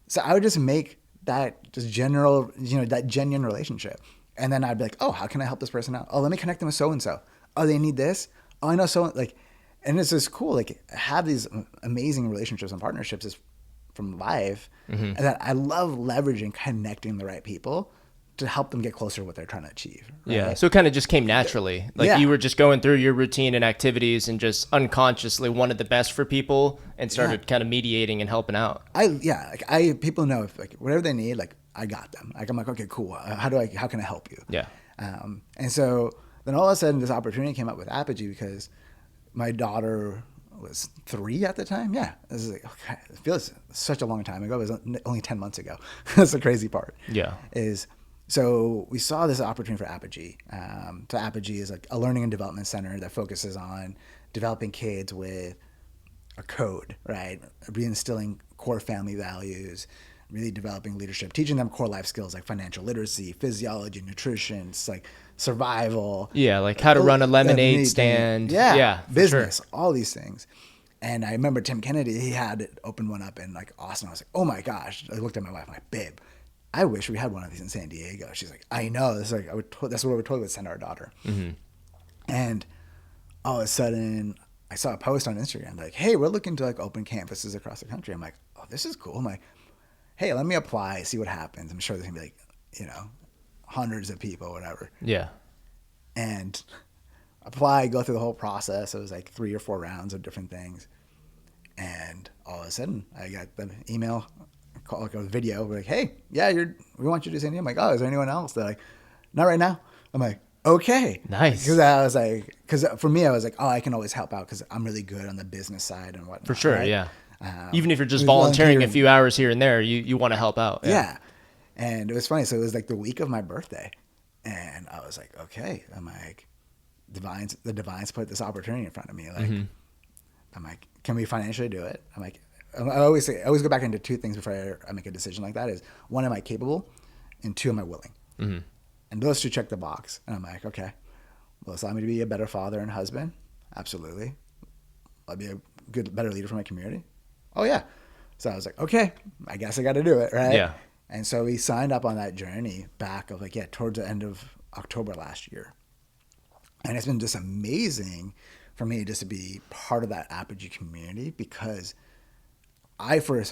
So I would just make that just general, that genuine relationship, and then I'd be like, oh, how can I help this person out? Oh, let me connect them with so and so. Oh, they need this. Oh, I know so like, and it's just cool. Like have these amazing relationships and partnerships is from life, and that I love leveraging, connecting the right people to help them get closer to what they're trying to achieve. Right? Yeah. So it kind of just came naturally. Like you were just going through your routine and activities and just unconsciously wanted the best for people and started kind of mediating and helping out. People know if like whatever they need, like I got them. Like I'm like, okay, cool. How can I help you? Yeah. And so then all of a sudden this opportunity came up with Apogee because my daughter was 3 at the time. Yeah. This is like, okay, it feels such a long time ago. It was only 10 months ago. That's the crazy part. Yeah. So we saw this opportunity for Apogee. So Apogee is like a learning and development center that focuses on developing kids with a code, right? Reinstilling core family values, really developing leadership, teaching them core life skills like financial literacy, physiology, nutrition, it's like survival. Yeah, like how to run a lemonade stand. Yeah, business, all these things. And I remember Tim Kennedy, he had opened one up in like Austin. I was like, oh my gosh. I looked at my wife, I'm like, babe, I wish we had one of these in San Diego. She's like, I know. That's what I would totally send our daughter. And all of a sudden, I saw a post on Instagram like, hey, we're looking to like open campuses across the country. I'm like, oh, this is cool. I'm like, hey, let me apply, see what happens. I'm sure there's gonna be like, hundreds of people, whatever. Yeah. And apply, go through the whole process. It was like 3 or 4 rounds of different things. And all of a sudden, I got the email, call, like a video, like, hey, yeah, we want you to San Diego. I'm like, oh, is there anyone else? They're like, not right now. I'm like, okay. Nice. Because for me, I was like, oh, I can always help out because I'm really good on the business side and whatnot. For sure, right? Yeah. Even if you're just volunteering a few hours here and there, you want to help out. Yeah. And it was funny. So it was like the week of my birthday. And I was like, okay. I'm like, the divines put this opportunity in front of me. Like, I'm like, can we financially do it? I'm like, I always go back into 2 things before I make a decision like that is 1, am I capable? And 2, am I willing? And those 2 check the box. And I'm like, okay, will this allow me to be a better father and husband? Absolutely. I'll be a better leader for my community. Oh yeah. So I was like, okay, I guess I got to do it. Right. Yeah. And so we signed up on that journey back of towards the end of October last year. And it's been just amazing for me just to be part of that Apogee community because I, for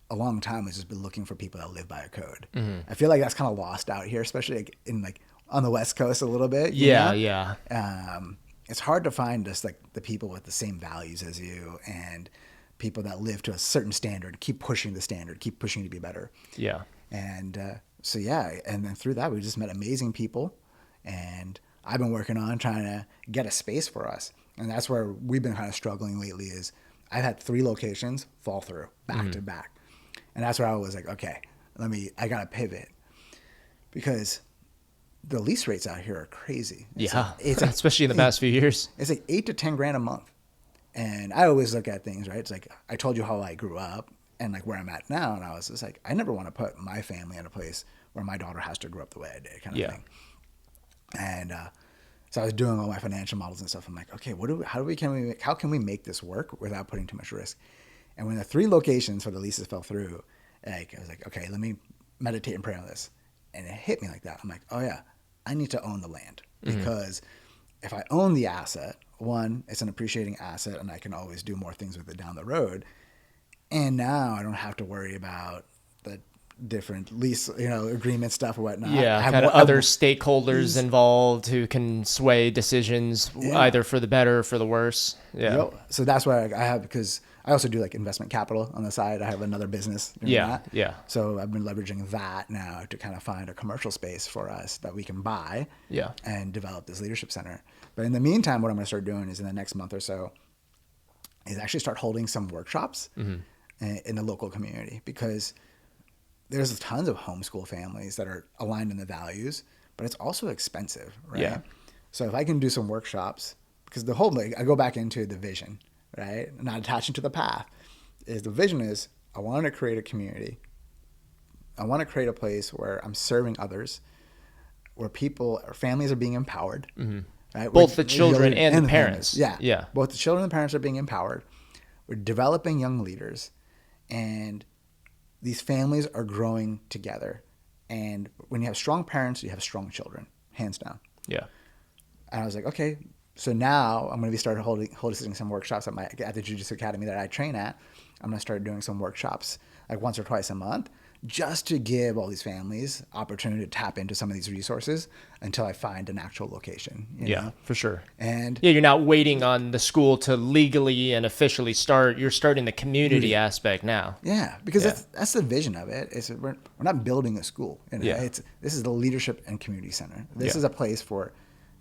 a long time, has just been looking for people that live by a code. I feel like that's kind of lost out here, especially on the West Coast a little bit. Yeah. It's hard to find just like the people with the same values as you and people that live to a certain standard, keep pushing the standard, keep pushing to be better. Yeah. And and then through that, we just met amazing people. And I've been working on trying to get a space for us. And that's where we've been kind of struggling lately is I've had 3 locations fall through back to back. And that's where I was like, okay, I got to pivot because the lease rates out here are crazy. It's like, especially in the past few years. It's like $8 to $10,000 a month. And I always look at things, right? It's like, I told you how I grew up and like where I'm at now. And I was just like, I never want to put my family in a place where my daughter has to grow up the way I did kind of thing. And, so I was doing all my financial models and stuff. I'm like, okay, how can we make this work without putting too much risk? And when the 3 locations for the leases fell through, I was like, okay, let me meditate and pray on this. And it hit me like that. I'm like, oh yeah, I need to own the land because if I own the asset, 1, it's an appreciating asset and I can always do more things with it down the road. And now I don't have to worry about the different lease, agreement stuff or whatnot. Yeah, kind of other stakeholders involved who can sway decisions either for the better or for the worse. Yeah. So that's why I have, because I also do like investment capital on the side. I have another business doing that. Yeah. So I've been leveraging that now to kind of find a commercial space for us that we can buy and develop this leadership center. But in the meantime, what I'm going to start doing is in the next month or so is actually start holding some workshops in the local community because there's tons of homeschool families that are aligned in the values, but it's also expensive, right? Yeah. So if I can do some workshops, because I go back into the vision, right? Not attaching to the path. The vision is I wanted to create a community I want to create a place where I'm serving others, where people or families are being empowered. Right? Both the children and the parents. Yeah. Both the children and the parents are being empowered. We're developing young leaders, and these families are growing together. And when you have strong parents, you have strong children, hands down. Yeah. And I was like, okay, so now I'm going to be starting hosting some workshops at the Jiu-Jitsu Academy that I train at. I'm going to start doing some workshops like once or twice a month, just to give all these families opportunity to tap into some of these resources until I find an actual location. You know? For sure. And you're not waiting on the school to legally and officially start. You're starting the community aspect now. Yeah, because that's the vision of it. We're not building a school. You know? This is the leadership and community center. This is a place for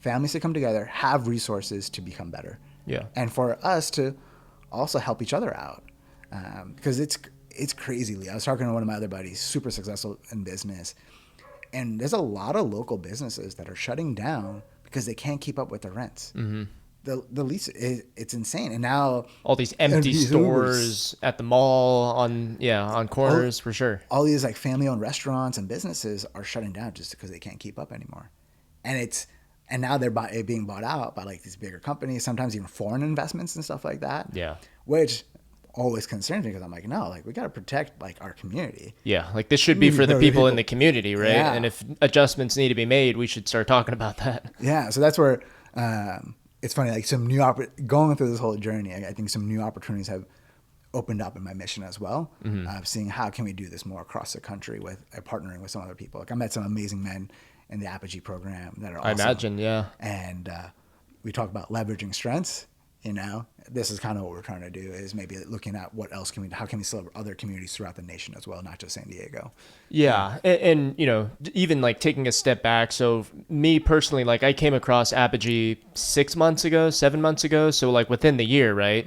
families to come together, have resources to become better. Yeah. And for us to also help each other out. Because it's crazy, Lee. I was talking to one of my other buddies, super successful in business, and there's a lot of local businesses that are shutting down because they can't keep up with the rents. The lease, it's insane. And now all these empty stores at the mall on corners, for sure. All these like family-owned restaurants and businesses are shutting down just because they can't keep up anymore. And now they're being bought out by like these bigger companies, sometimes even foreign investments and stuff like that. Yeah. Which always concerns me, because I'm like, no, like we got to protect like our community. Yeah, like this should be for the people in the community, right? Yeah. And if adjustments need to be made, we should start talking about that. Yeah, so that's where it's funny, like going through this whole journey, I think some new opportunities have opened up in my mission as well. Seeing how can we do this more across the country with partnering with some other people. Like I met some amazing men in the Apogee program that are awesome. I imagine, yeah. And we talk about leveraging strengths. You know, this is kind of what we're trying to do, is maybe looking at how can we serve other communities throughout the nation as well, not just San Diego. Yeah. And you know, even like taking a step back. So me personally, like I came across Apogee 7 months ago. So like within the year, right?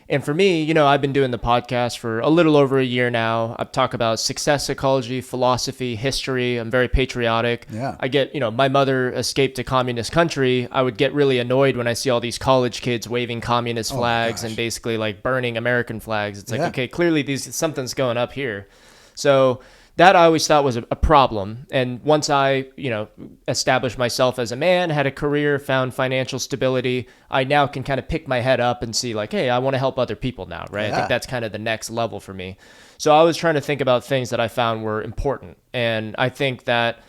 And for me, you know, I've been doing the podcast for a little over a year now. I talk about success psychology, philosophy, history. I'm very patriotic. Yeah. I get, you know, my mother escaped a communist country. I would get really annoyed when I see all these college kids waving communist flags and basically like burning American flags. It's like, okay, clearly something's going up here. So that I always thought was a problem. And once I, you know, established myself as a man, had a career, found financial stability, I now can kind of pick my head up and see like, hey, I want to help other people now, right? I think that's kind of the next level for me. So I was trying to think about things that I found were important. And I think that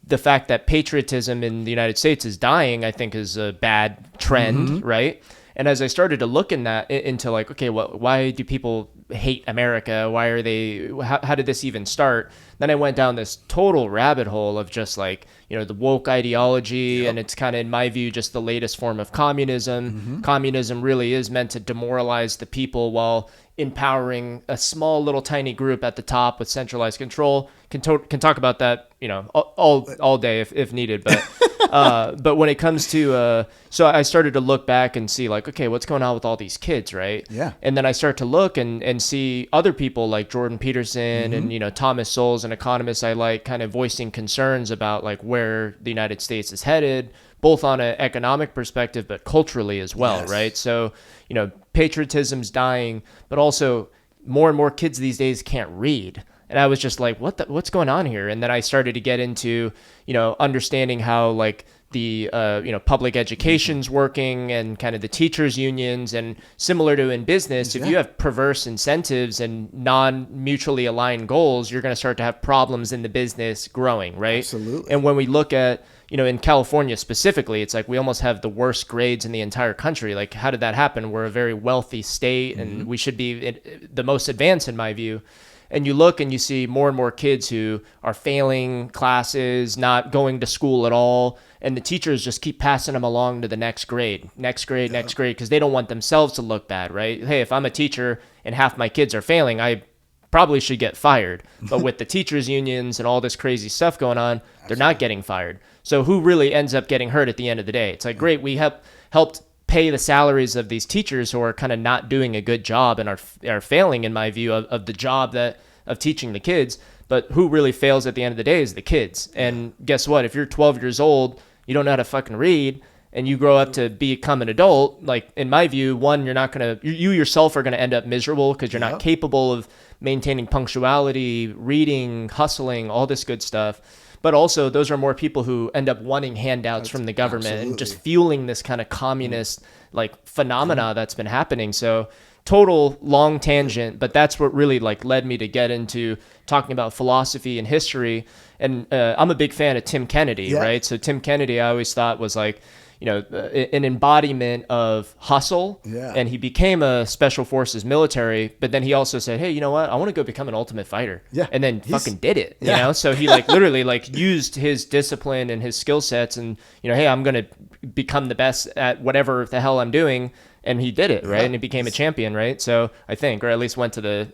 the fact that patriotism in the United States is dying, I think is a bad trend, right? And as I started to look into like, okay, well, why do people hate America? Why are they, how did this even start? Then I went down this total rabbit hole of just like, you know, the woke ideology. And it's kind of, in my view, just the latest form of communism. Communism really is meant to demoralize the people while empowering a small little tiny group at the top with centralized control. Can talk about that, you know, all day if needed. But when it comes to, so I started to look back and see like, okay, what's going on with all these kids, right? Yeah. And then I start to look and see other people like Jordan Peterson and, you know, Thomas Sowell, an economist I like, kind of voicing concerns about like where the United States is headed, both on an economic perspective, but culturally as well, right? So, you know, patriotism's dying, but also more and more kids these days can't read. And I was just like, what's going on here? And then I started to get into, you know, understanding how like the, you know, public education's working and kind of the teachers unions, and similar to in business, if you have perverse incentives and non-mutually aligned goals, you're going to start to have problems in the business growing, right? Absolutely. And when we look at, you know, in California specifically, it's like we almost have the worst grades in the entire country. Like, how did that happen? We're a very wealthy state and we should be the most advanced in my view. And you look and you see more and more kids who are failing classes, not going to school at all. And the teachers just keep passing them along to the next grade, because they don't want themselves to look bad, right? Hey, if I'm a teacher and half my kids are failing, I probably should get fired. But with the teachers unions and all this crazy stuff going on, they're not getting fired. So who really ends up getting hurt at the end of the day? It's like, great, we helped pay the salaries of these teachers who are kind of not doing a good job and are failing, in my view, of the job of teaching the kids. But who really fails at the end of the day is the kids. And guess what? If you're 12 years old, you don't know how to fucking read, and you grow up to become an adult, like in my view, one, you yourself are going to end up miserable because you're not capable of maintaining punctuality, reading, hustling, all this good stuff. But also those are more people who end up wanting handouts from the government and just fueling this kind of communist like phenomena that's been happening. So total long tangent, but that's what really like led me to get into talking about philosophy and history. And I'm a big fan of Tim Kennedy, right? So Tim Kennedy, I always thought was like, an embodiment of hustle. And he became a special forces military, but then he also said, hey, you know what? I want to go become an ultimate fighter. And then fucking did it, you know? So he like literally like used his discipline and his skill sets and, hey, I'm going to become the best at whatever the hell I'm doing. And he did it, right? And he became a champion, right? So I think, or at least went to the,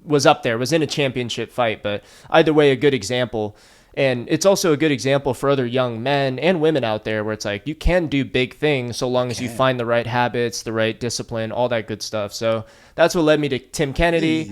was up there, was in a championship fight. But either way, a good example. And it's also a good example for other young men and women out there where it's like, you can do big things so long as you find the right habits, the right discipline, all that good stuff. So that's what led me to Tim Kennedy.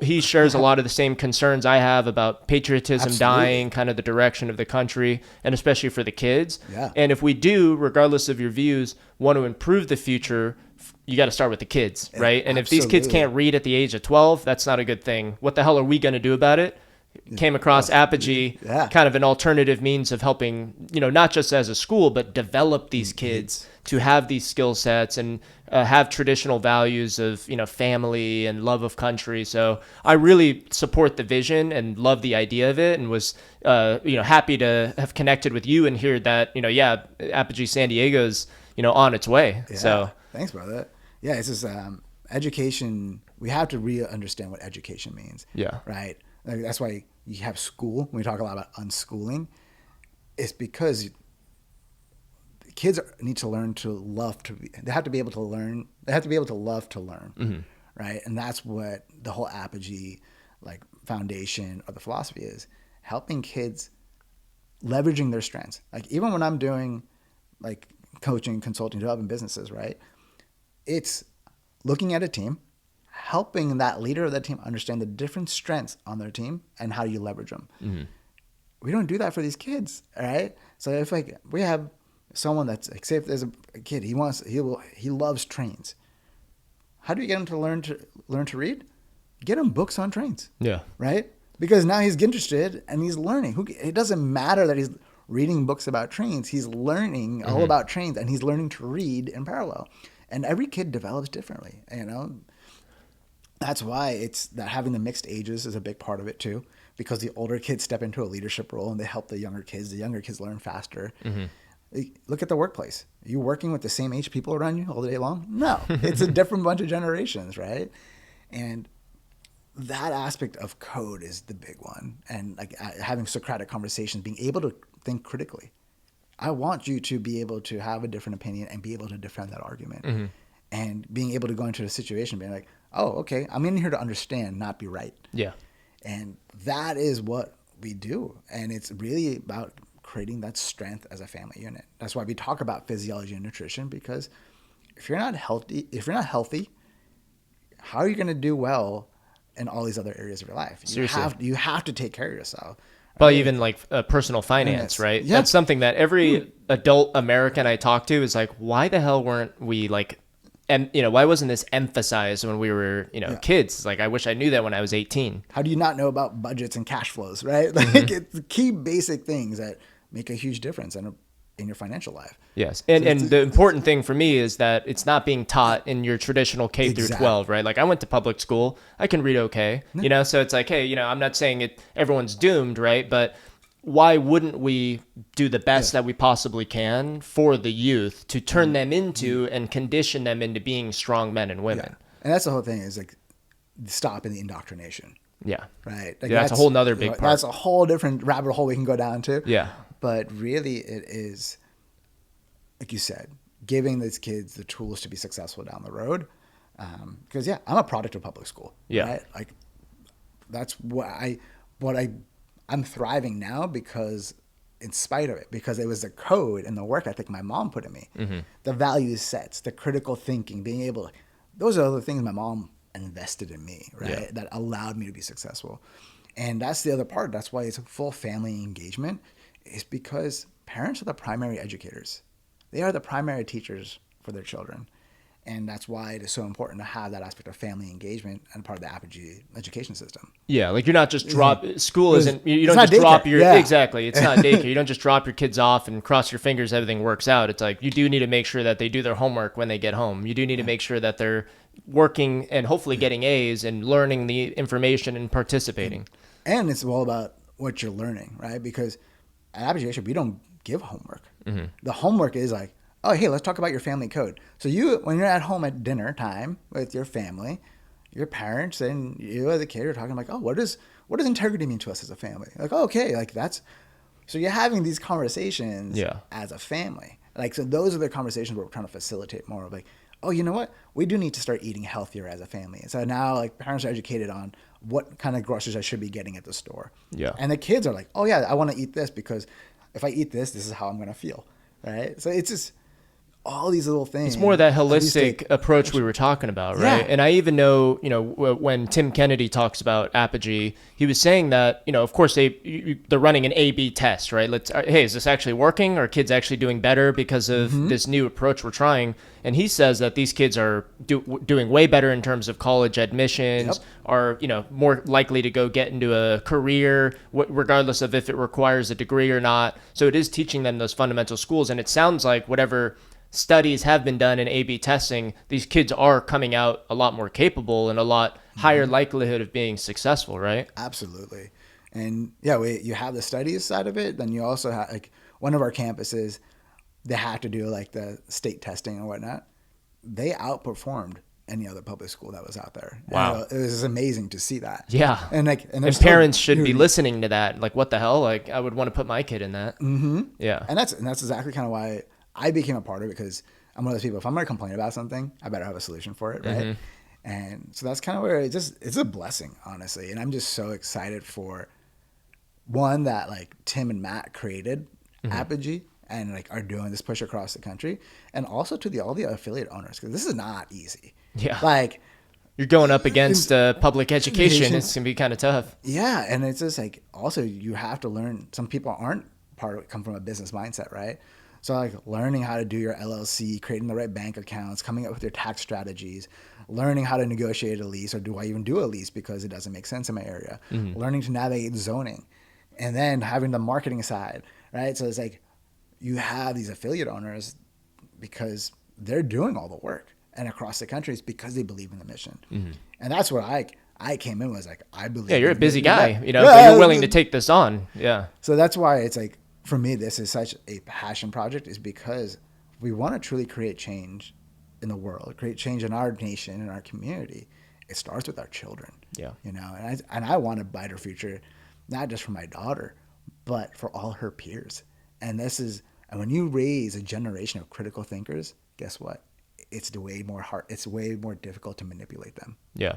He shares a lot of the same concerns I have about patriotism dying, kind of the direction of the country, and especially for the kids. And if we do, regardless of your views, want to improve the future, you got to start with the kids, right? And if these kids can't read at the age of 12, that's not a good thing. What the hell are we going to do about it? Came across Apogee, kind of an alternative means of helping, not just as a school, but develop these kids to have these skill sets and have traditional values of, family and love of country. So I really support the vision and love the idea of it and was, happy to have connected with you and hear that, Apogee San Diego's, on its way. So thanks, brother. Yeah, it's just education. We have to really understand what education means. Right. Like, that's why you have school. When we talk a lot about unschooling, it's because kids need to learn to love to be. They have to be able to learn. They have to be able to love to learn, right? And that's what the whole Apogee like foundation of the philosophy is: helping kids leveraging their strengths. Like even when I'm doing like coaching, consulting, developing businesses, right? It's looking at a team, helping that leader of that team understand the different strengths on their team and how you leverage them. We don't do that for these kids, all right? So if like we have someone that's like, say if there's a kid, he loves trains. How do you get him to learn to read? Get him books on trains. Right? Because now he's interested and he's learning. It doesn't matter that he's reading books about trains. He's learning all about trains and he's learning to read in parallel. And every kid develops differently, That's why it's that having the mixed ages is a big part of it too, because the older kids step into a leadership role and they help the younger kids. The younger kids learn faster. Look at the workplace. Are you working with the same age people around you all the day long? No, it's a different bunch of generations, right? And that aspect of code is the big one. And like having Socratic conversations, being able to think critically. I want you to be able to have a different opinion and be able to defend that argument. And being able to go into a situation being like, oh, okay, I'm in here to understand, not be right. And that is what we do. And it's really about creating that strength as a family unit. That's why we talk about physiology and nutrition, because if you're not healthy, how are you going to do well in all these other areas of your life? You have to take care of yourself. Probably even like personal finance, right? That's something that every adult American I talk to is like, why the hell weren't we like, and why wasn't this emphasized when we were, kids? Like, I wish I knew that when I was 18. How do you not know about budgets and cash flows, right? Like it's the key basic things that make a huge difference in your financial life. Yes. And the important thing for me is that it's not being taught in your traditional K through 12, right? Like I went to public school. I can read okay, so it's like, hey, I'm not saying everyone's doomed, right? But why wouldn't we do the best that we possibly can for the youth to turn them into and condition them into being strong men and women? And that's the whole thing is like stopping the indoctrination. Right. Like that's a whole nother big part. That's a whole different rabbit hole we can go down to. But really it is, like you said, giving these kids the tools to be successful down the road. Because I'm a product of public school. Right? Like that's I'm thriving now because in spite of it, because it was the code and the work ethic my mom put in me, the value sets, the critical thinking, being able to, those are the things my mom invested in me, right? That allowed me to be successful. And that's the other part. That's why it's a full family engagement, is because parents are the primary educators. they are the primary teachers for their children. And that's why it is so important to have that aspect of family engagement and part of the Apogee education system. Yeah, like you're not just school isn't, you don't not just drop daycare. exactly, it's not daycare. You don't just drop your kids off and cross your fingers everything works out. It's like you do need to make sure that they do their homework when they get home. You do need to make sure that they're working and hopefully getting A's and learning the information and participating. And it's all about what you're learning, right? Because at Apogee, we don't give homework. Mm-hmm. The homework is like, oh, hey, let's talk about your family code. So when you're at home at dinner time with your family, your parents and you as a kid are talking like, oh, what does integrity mean to us as a family? Like, oh, okay, like so you're having these conversations as a family. Like, so those are the conversations we're trying to facilitate more of like, oh, you know what? We do need to start eating healthier as a family. And so now like parents are educated on what kind of groceries I should be getting at the store. Yeah. And the kids are like, oh yeah, I want to eat this because if I eat this is how I'm going to feel. Right. So it's just all these little things. It's more that holistic approach we were talking about, right? Yeah. And I even know, when Tim Kennedy talks about Apogee, he was saying that, of course they're running an A/B test, right? Hey, is this actually working? Are kids actually doing better because of this new approach we're trying? And he says that these kids are doing way better in terms of college admissions, are more likely to go get into a career, regardless of if it requires a degree or not. So it is teaching them those fundamental schools, and it sounds like whatever studies have been done in A/B testing, these kids are coming out a lot more capable and a lot higher likelihood of being successful, right? Absolutely. And you have the studies side of it. Then you also have like one of our campuses, they have to do like the state testing and whatnot. They outperformed any other public school that was out there. Wow. And it was amazing to see that. Yeah. And parents should be listening to that. Like, what the hell? Like, I would want to put my kid in that. Mm-hmm. Yeah. And that's exactly kind of why I became a part of it, because I'm one of those people, if I'm going to complain about something, I better have a solution for it, right? Mm-hmm. And so that's kind of where it's a blessing, honestly. And I'm just so excited for, one, that like Tim and Matt created Apogee and like are doing this push across the country, and also to all the affiliate owners, because this is not easy. Yeah. Like, you're going up against public education. It's going to be kind of tough. Yeah. And it's just like, also you have to learn, some people come from a business mindset, right? So like learning how to do your LLC, creating the right bank accounts, coming up with your tax strategies, learning how to negotiate a lease, or do I even do a lease because it doesn't make sense in my area, learning to navigate zoning, and then having the marketing side, right? So it's like you have these affiliate owners because they're doing all the work, and across the country it's because they believe in the mission. And that's where I came in, was like, I believe. Yeah, you're a busy guy, but you're willing to take this on. Yeah. So that's why it's like, for me, this is such a passion project, is because we want to truly create change in the world, create change in our nation, in our community. It starts with our children. Yeah. And I want a brighter future, not just for my daughter, but for all her peers. And when you raise a generation of critical thinkers, guess what? It's way more difficult to manipulate them. Yeah.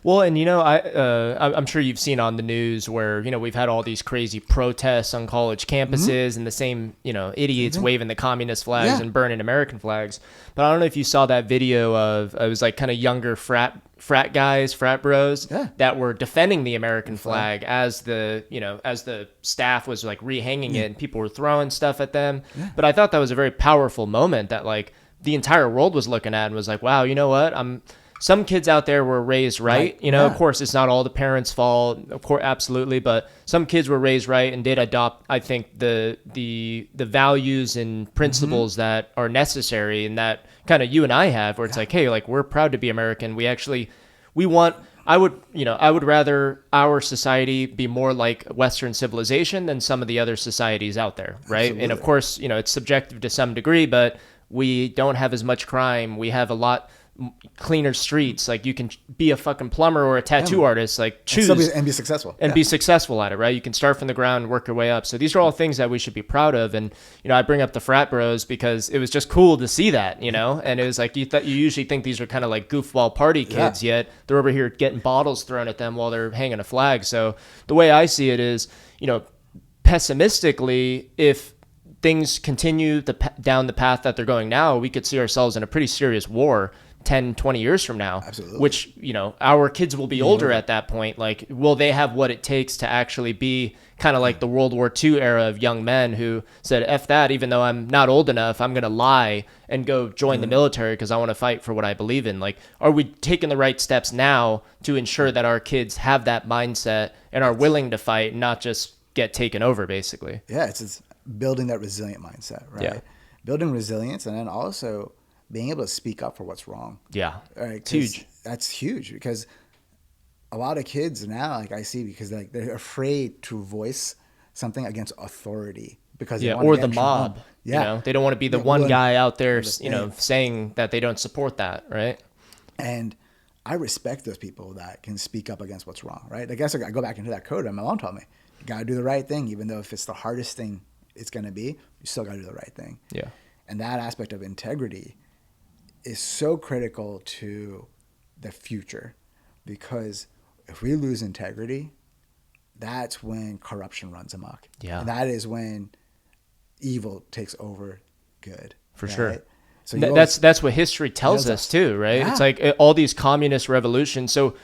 Well, and I'm sure you've seen on the news where we've had all these crazy protests on college campuses, and the same idiots waving the communist flags and burning American flags. But I don't know if you saw that video of, it was like kind of younger frat guys, frat bros that were defending the American flag as the staff was like rehanging it, and people were throwing stuff at them. Yeah. But I thought that was a very powerful moment that like the entire world was looking at and was like, wow, you know what? Some kids out there were raised right. Of course, it's not all the parents' fault, of course, absolutely, but some kids were raised right and did adopt, I think, the values and principles that are necessary, and that kind of you and I have, where it's like, hey, like, we're proud to be American. I would rather our society be more like Western civilization than some of the other societies out there, right? Absolutely. And of course, it's subjective to some degree, but we don't have as much crime. We have a lot cleaner streets. Like, you can be a fucking plumber or a tattoo artist, like choose and be successful be successful at it, right? You can start from the ground and work your way up. So these are all things that we should be proud of. And I bring up the frat bros because it was just cool to see that, and it was like, you usually think these are kind of like goofball party kids, yet they're over here getting bottles thrown at them while they're hanging a flag. So the way I see it is, pessimistically, if things continue down the path that they're going now, we could see ourselves in a pretty serious war, 10, 20 years from now. Absolutely. Which, our kids will be older at that point. Like, will they have what it takes to actually be kind of like the World War II era of young men who said, F that, even though I'm not old enough, I'm going to lie and go join the military because I want to fight for what I believe in. Like, are we taking the right steps now to ensure that our kids have that mindset and are willing to fight and not just get taken over, basically? Yeah, it's building that resilient mindset, right? Yeah. Building resilience, and then also being able to speak up for what's wrong. Yeah. Right? It's huge. That's huge, because a lot of kids now, like I see, because like they're afraid to voice something against authority because they want or to the get mob. Yeah. They don't want to be the one guy out there, saying that they don't support that, right? And I respect those people that can speak up against what's wrong, right? I guess I go back into that code my mom taught me. You got to do the right thing, even though if it's the hardest thing it's going to be, you still got to do the right thing. Yeah. And that aspect of integrity is so critical to the future, because if we lose integrity, that's when corruption runs amok. Yeah. And that is when evil takes over good. For right? sure. So that's what history tells us too, right? Yeah. It's like all these communist revolutions. So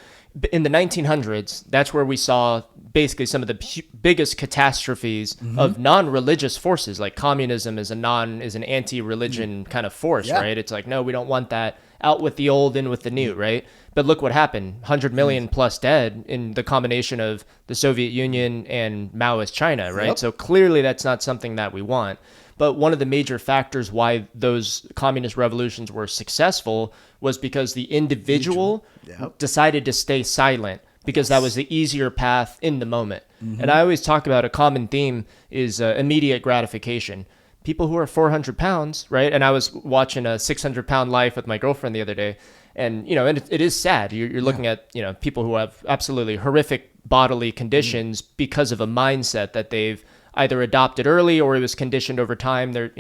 in the 1900s, that's where we saw basically some of the biggest catastrophes of non-religious forces. Like communism is an anti-religion kind of force, right? It's like, no, we don't want that. Out with the old, in with the new, right? But look what happened. 100 million plus dead in the combination of the Soviet Union and Maoist China, right? So clearly that's not something that we want. But one of the major factors why those communist revolutions were successful was because the individual decided to stay silent, because that was the easier path in the moment. And I always talk about a common theme is immediate gratification. People who are 400 pounds, right? And I was watching a 600-pound Life with my girlfriend the other day. And, and it is sad. You're looking at, people who have absolutely horrific bodily conditions because of a mindset that they've either adopted early or it was conditioned over time. There,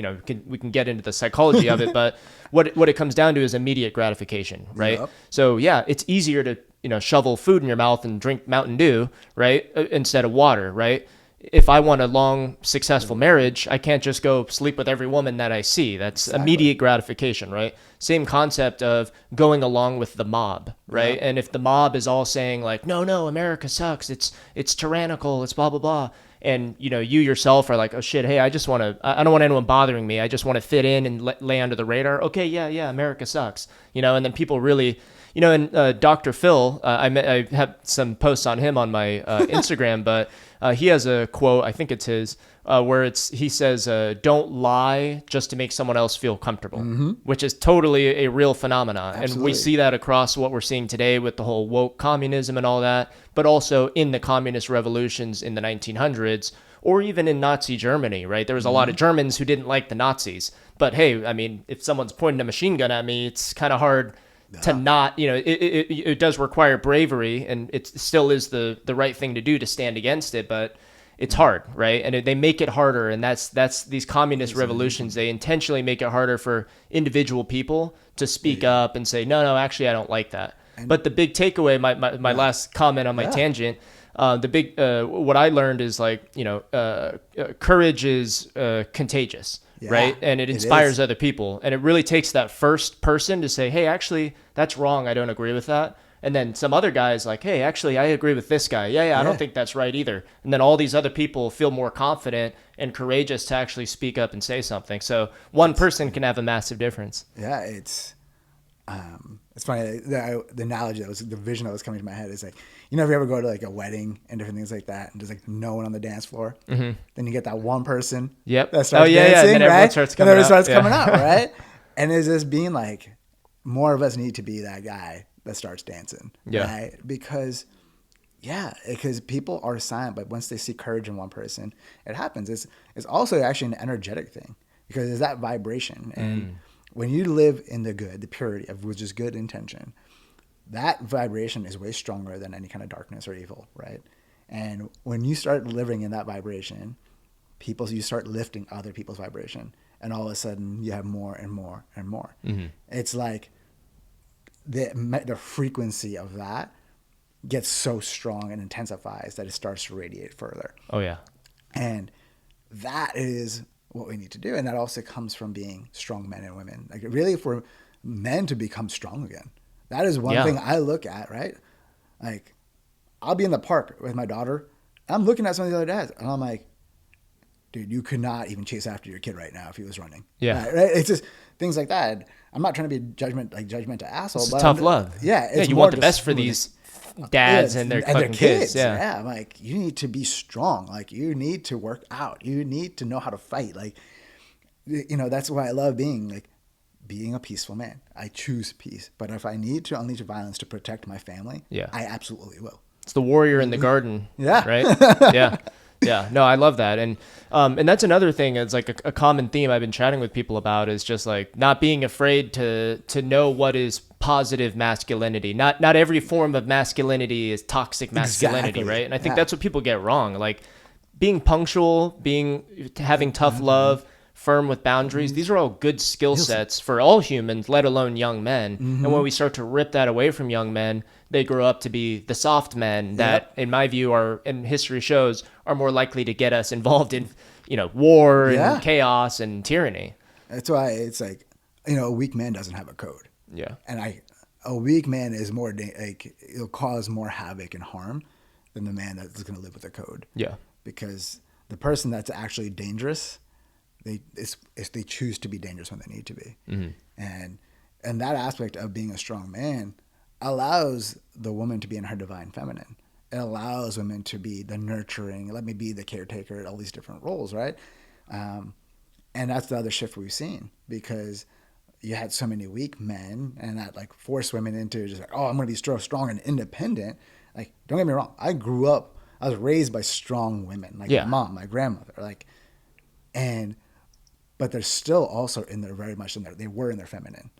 we can get into the psychology of it, but what it comes down to is immediate gratification, right? Yep. So yeah, it's easier to, shovel food in your mouth and drink Mountain Dew, right? Instead of water, right? If I want a long, successful marriage, I can't just go sleep with every woman that I see. That's immediate gratification, right? Same concept of going along with the mob, right? And if the mob is all saying like, no, America sucks. It's tyrannical. It's blah, blah, blah. And, you yourself are like, oh shit, hey, I don't want anyone bothering me. I just want to fit in and lay under the radar. Okay, yeah, America sucks. And then people really, and Dr. Phil, I have some posts on him on my Instagram, but he has a quote, I think it's his, where he says, don't lie just to make someone else feel comfortable, which is totally a real phenomenon. Absolutely. And we see that across what we're seeing today with the whole woke communism and all that, but also in the communist revolutions in the 1900s, or even in Nazi Germany, right? There was a lot of Germans who didn't like the Nazis, but hey, I mean, if someone's pointing a machine gun at me, it's kind of hard to not, it does require bravery, and it still is the right thing to do to stand against it, but it's hard, right? And they make it harder, and that's these communist revolutions. They intentionally make it harder for individual people to speak up and say, no, actually, I don't like that. But the big takeaway, my last comment on my tangent, what I learned is like, courage is contagious. Yeah, right? And it inspires other people. And it really takes that first person to say, hey, actually, that's wrong. I don't agree with that. And then some other guys like, hey, actually, I agree with this guy. Yeah, I don't think that's right either. And then all these other people feel more confident and courageous to actually speak up and say something. So one person can have a massive difference. Yeah, it's funny. The analogy, the vision that was coming to my head is like, if you ever go to like a wedding and different things like that, and there's like no one on the dance floor, then you get that one person that starts dancing, and then everyone right? starts coming out, right? And it's just being like, more of us need to be that guy that starts dancing, right? Because people are silent, but once they see courage in one person, it happens. It's also actually an energetic thing, because it's that vibration. And when you live in the good, the purity of which is good intention, that vibration is way stronger than any kind of darkness or evil, right? And when you start living in that vibration, you start lifting other people's vibration, and all of a sudden you have more and more and more. It's like the frequency of that gets so strong and intensifies that it starts to radiate further. Oh yeah. And that is what we need to do. And that also comes from being strong men and women. Like really, if we're men to become strong again. That is one thing I look at, right? Like, I'll be in the park with my daughter. I'm looking at some of the other dads, and I'm like, dude, you could not even chase after your kid right now if he was running. Yeah. Right? It's just things like that. I'm not trying to be judgmental asshole. It's but tough love. Yeah. It's you want the best for these dads and their fucking kids. Yeah. I'm like, you need to be strong. Like, you need to work out. You need to know how to fight. Like, that's why I love being a peaceful man. I choose peace. But if I need to unleash violence to protect my family, I absolutely will. It's the warrior in the garden. Yeah. Right? Yeah. Yeah. No, I love that. And that's another thing. It's like a common theme I've been chatting with people about is just like not being afraid to know what is positive masculinity. Not every form of masculinity is toxic masculinity, right? And I think that's what people get wrong. Like being punctual, having tough love, firm with boundaries. These are all good skill sets for all humans, let alone young men. And when we start to rip that away from young men, they grow up to be the soft men that, in my view, and history shows, are more likely to get us involved in, war and chaos and tyranny. That's why it's like, a weak man doesn't have a code. Yeah. And a weak man is more it'll cause more havoc and harm than the man that's going to live with a code. Yeah. Because the person that's actually dangerous, they choose to be dangerous when they need to be. And that aspect of being a strong man allows the woman to be in her divine feminine. It allows women to be the nurturing, let me be the caretaker, all these different roles, right? And that's the other shift we've seen, because you had so many weak men, and that forced women into just like, oh, I'm going to be strong and independent. Like, don't get me wrong, I was raised by strong women, my mom, my grandmother, but they're still also very much in there. They were in their feminine.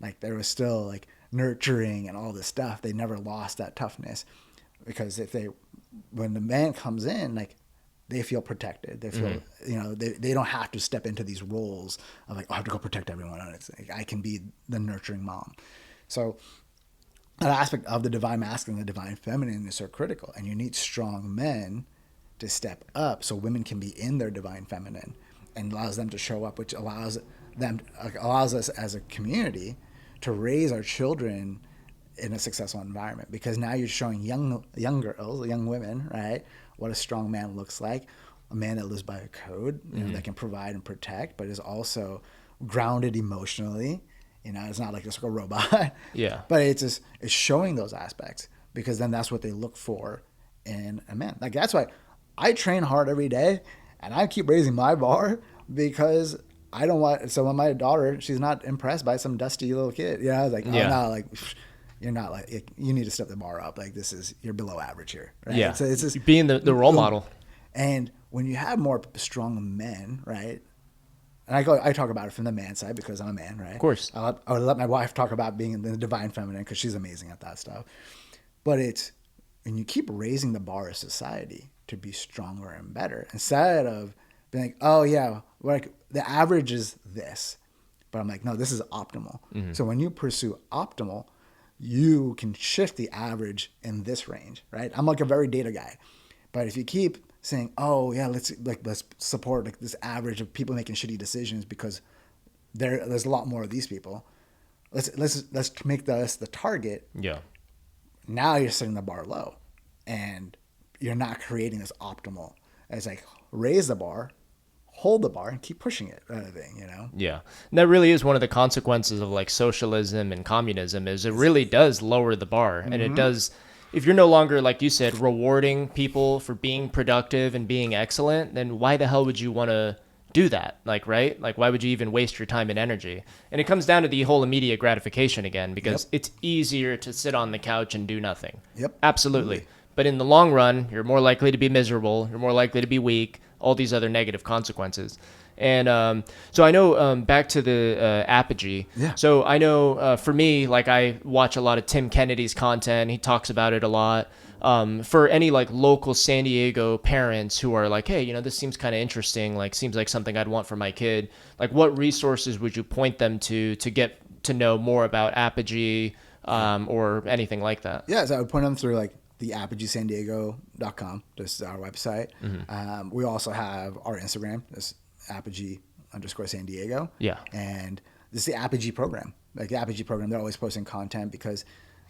Like, there was still nurturing and all this stuff. They never lost that toughness, because when the man comes in, they feel protected. They feel, they don't have to step into these roles of I have to go protect everyone. It's I can be the nurturing mom. So that aspect of the divine masculine and the divine feminine is so critical, and you need strong men to step up so women can be in their divine feminine, and allows them to show up, which allows us as a community to raise our children in a successful environment. Because now you're showing young girls, young women, right, what a strong man looks like, a man that lives by a code, that can provide and protect, but is also grounded emotionally. It's not just like a robot. Yeah. But it's showing those aspects, because then that's what they look for in a man. That's why I train hard every day, and I keep raising my bar, because I don't want. So when my daughter, she's not impressed by some dusty little kid. I was like, oh no, you're not you need to step the bar up. You're below average here. Right? Yeah. So it's just being the role model. And when you have more strong men, right? And I talk about it from the man side because I'm a man, right? Of course. I would let my wife talk about being in the divine feminine, because she's amazing at that stuff. But when you keep raising the bar of society to be stronger and better, instead of being like, oh yeah, the average is this, but I'm like, no, this is optimal. So when you pursue optimal, you can shift the average in this range, right? I'm a very data guy, but if you keep saying, oh yeah, let's support this average of people making shitty decisions, because there's a lot more of these people. Let's make this the target. Yeah. Now you're setting the bar low, and you're not creating this optimal. It's raise the bar, hold the bar, and keep pushing it, kind of thing, Yeah. And that really is one of the consequences of socialism and communism, is it really does lower the bar. And it does, if you're no longer, like you said, rewarding people for being productive and being excellent, then why the hell would you want to do that? Right? Why would you even waste your time and energy? And it comes down to the whole immediate gratification again, because it's easier to sit on the couch and do nothing. Yep. Absolutely. But in the long run, you're more likely to be miserable. You're more likely to be weak, all these other negative consequences. And so I know, back to the Apogee. Yeah. So I know for me, I watch a lot of Tim Kennedy's content. He talks about it a lot. For any local San Diego parents who are hey, this seems kind of interesting, seems like something I'd want for my kid. What resources would you point them to get to know more about Apogee or anything like that? Yeah, so I would point them through the apogeesandiego.com. This is our website. We also have our Instagram, this Apogee _San Diego. Yeah. And this is the Apogee program. like the Apogee program, they're always posting content because,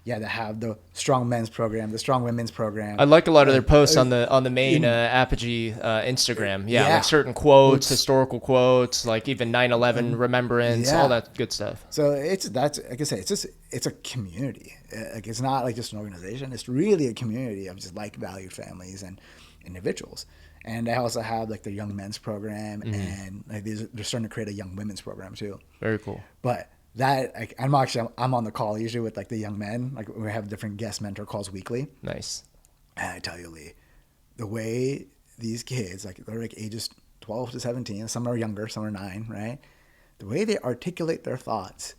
they have the strong men's program, the strong women's program. I like a lot of their posts on the main Apogee Instagram. Like certain quotes, historical quotes, like even 9/11 remembrance, all that good stuff. So that's like I say, it's a community. Like it's not like just an organization. It's really a community of just like valued families and individuals. And I also have like the young men's program, and like they're starting to create a young women's program too. Very cool. But that like, I'm on the call usually with like the young men. Like we have different guest mentor calls weekly. Nice. And I tell you, Lee, the way these kids, like they're like ages 12 to 17, some are younger, some are 9, right? The way they articulate their thoughts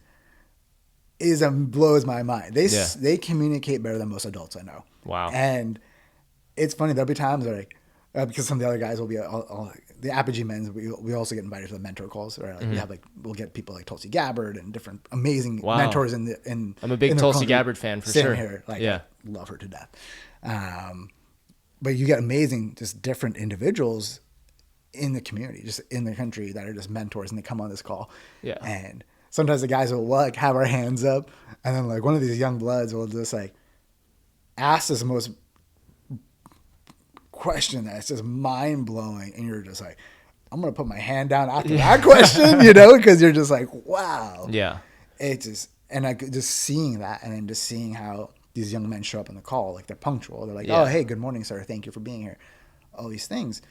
blows my mind. They communicate better than most adults I know. Wow. And it's funny. There'll be times where like, because some of the other guys will be all the Apogee men's. We also get invited to the mentor calls, or like we'll get people like Tulsi Gabbard and different amazing mentors in. I'm a big Tulsi Gabbard fan for sure. Here, like, I love her to death. But you get amazing, just different individuals in the community, just in the country, that are just mentors, and they come on this call. Yeah. And sometimes the guys will like have our hands up, and then like one of these young bloods will just like ask this most question that's just mind blowing, and you're just like, I'm gonna put my hand down after that question, because you're just like, wow. Yeah. It just, and I just seeing that, and then just seeing how these young men show up in the call, like they're punctual. They're like, oh, hey, good morning, sir. Thank you for being here. All these things,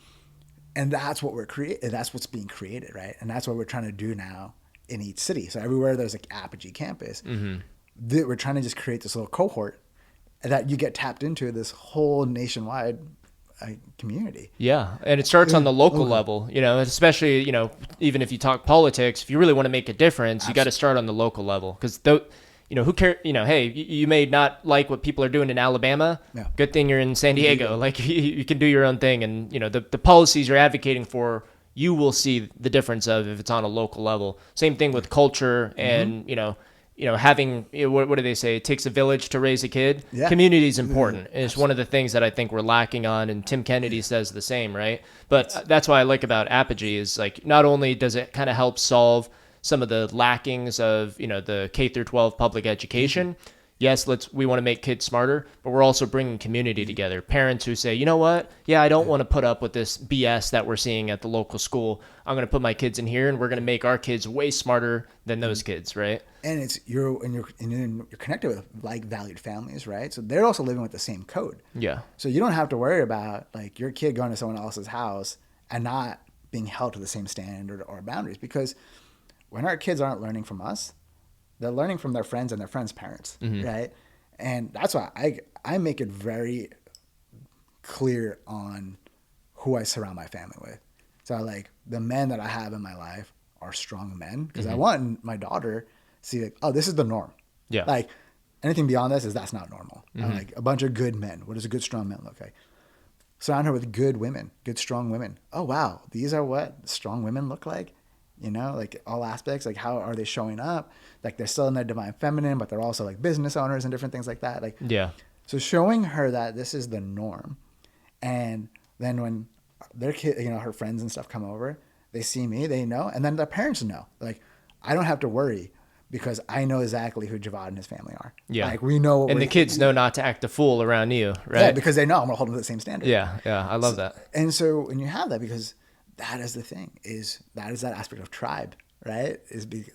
and that's what that's what's being created, right? And that's what we're trying to do now in each city. So everywhere there's like Apogee campus, we're trying to just create this little cohort that you get tapped into this whole nationwide community. Yeah. And it starts on the local level, especially, even if you talk politics, if you really want to make a difference, you got to start on the local level. Because, who cares? Hey, you may not like what people are doing in Alabama. Yeah. Good thing you're in San Diego. Like, you can do your own thing. And, the policies you're advocating for, you will see the difference of if it's on a local level. Same thing with culture and, having, what do they say? It takes a village to raise a kid. Yeah. Community is important. And it's one of the things that I think we're lacking on. And Tim Kennedy says the same, right? But that's what I like about Apogee is like, not only does it kind of help solve some of the lackings of, the K through 12 public education. Yes, we want to make kids smarter, but we're also bringing community together. Parents who say, you know what? Yeah, I don't want to put up with this BS that we're seeing at the local school. I'm going to put my kids in here, and we're going to make our kids way smarter than those kids, right? And you're connected with like valued families, right? So they're also living with the same code. Yeah. So you don't have to worry about like your kid going to someone else's house and not being held to the same standard or boundaries, because when our kids aren't learning from us, they're learning from their friends and their friends' parents, right? And that's why I make it very clear on who I surround my family with. So like the men that I have in my life are strong men, because I want my daughter to see like, oh, this is the norm. Yeah. Like anything beyond this that's not normal. Like a bunch of good men. What does a good strong man look like? Surround her with good women, good strong women. Oh wow, these are what strong women look like. Like all aspects, like how are they showing up? Like they're still in their divine feminine, but they're also like business owners and different things like that. Like, yeah. So showing her that this is the norm. And then when their kid, her friends and stuff come over, they see me, they know, and then their parents know. Like, I don't have to worry because I know exactly who Javvad and his family are. Yeah. Like we know. And the kids know not to act a fool around you, right? Yeah, because they know I'm going to hold them to the same standard. Yeah. Yeah. I love that. And so when you have that, because that is the thing, that aspect of tribe, right?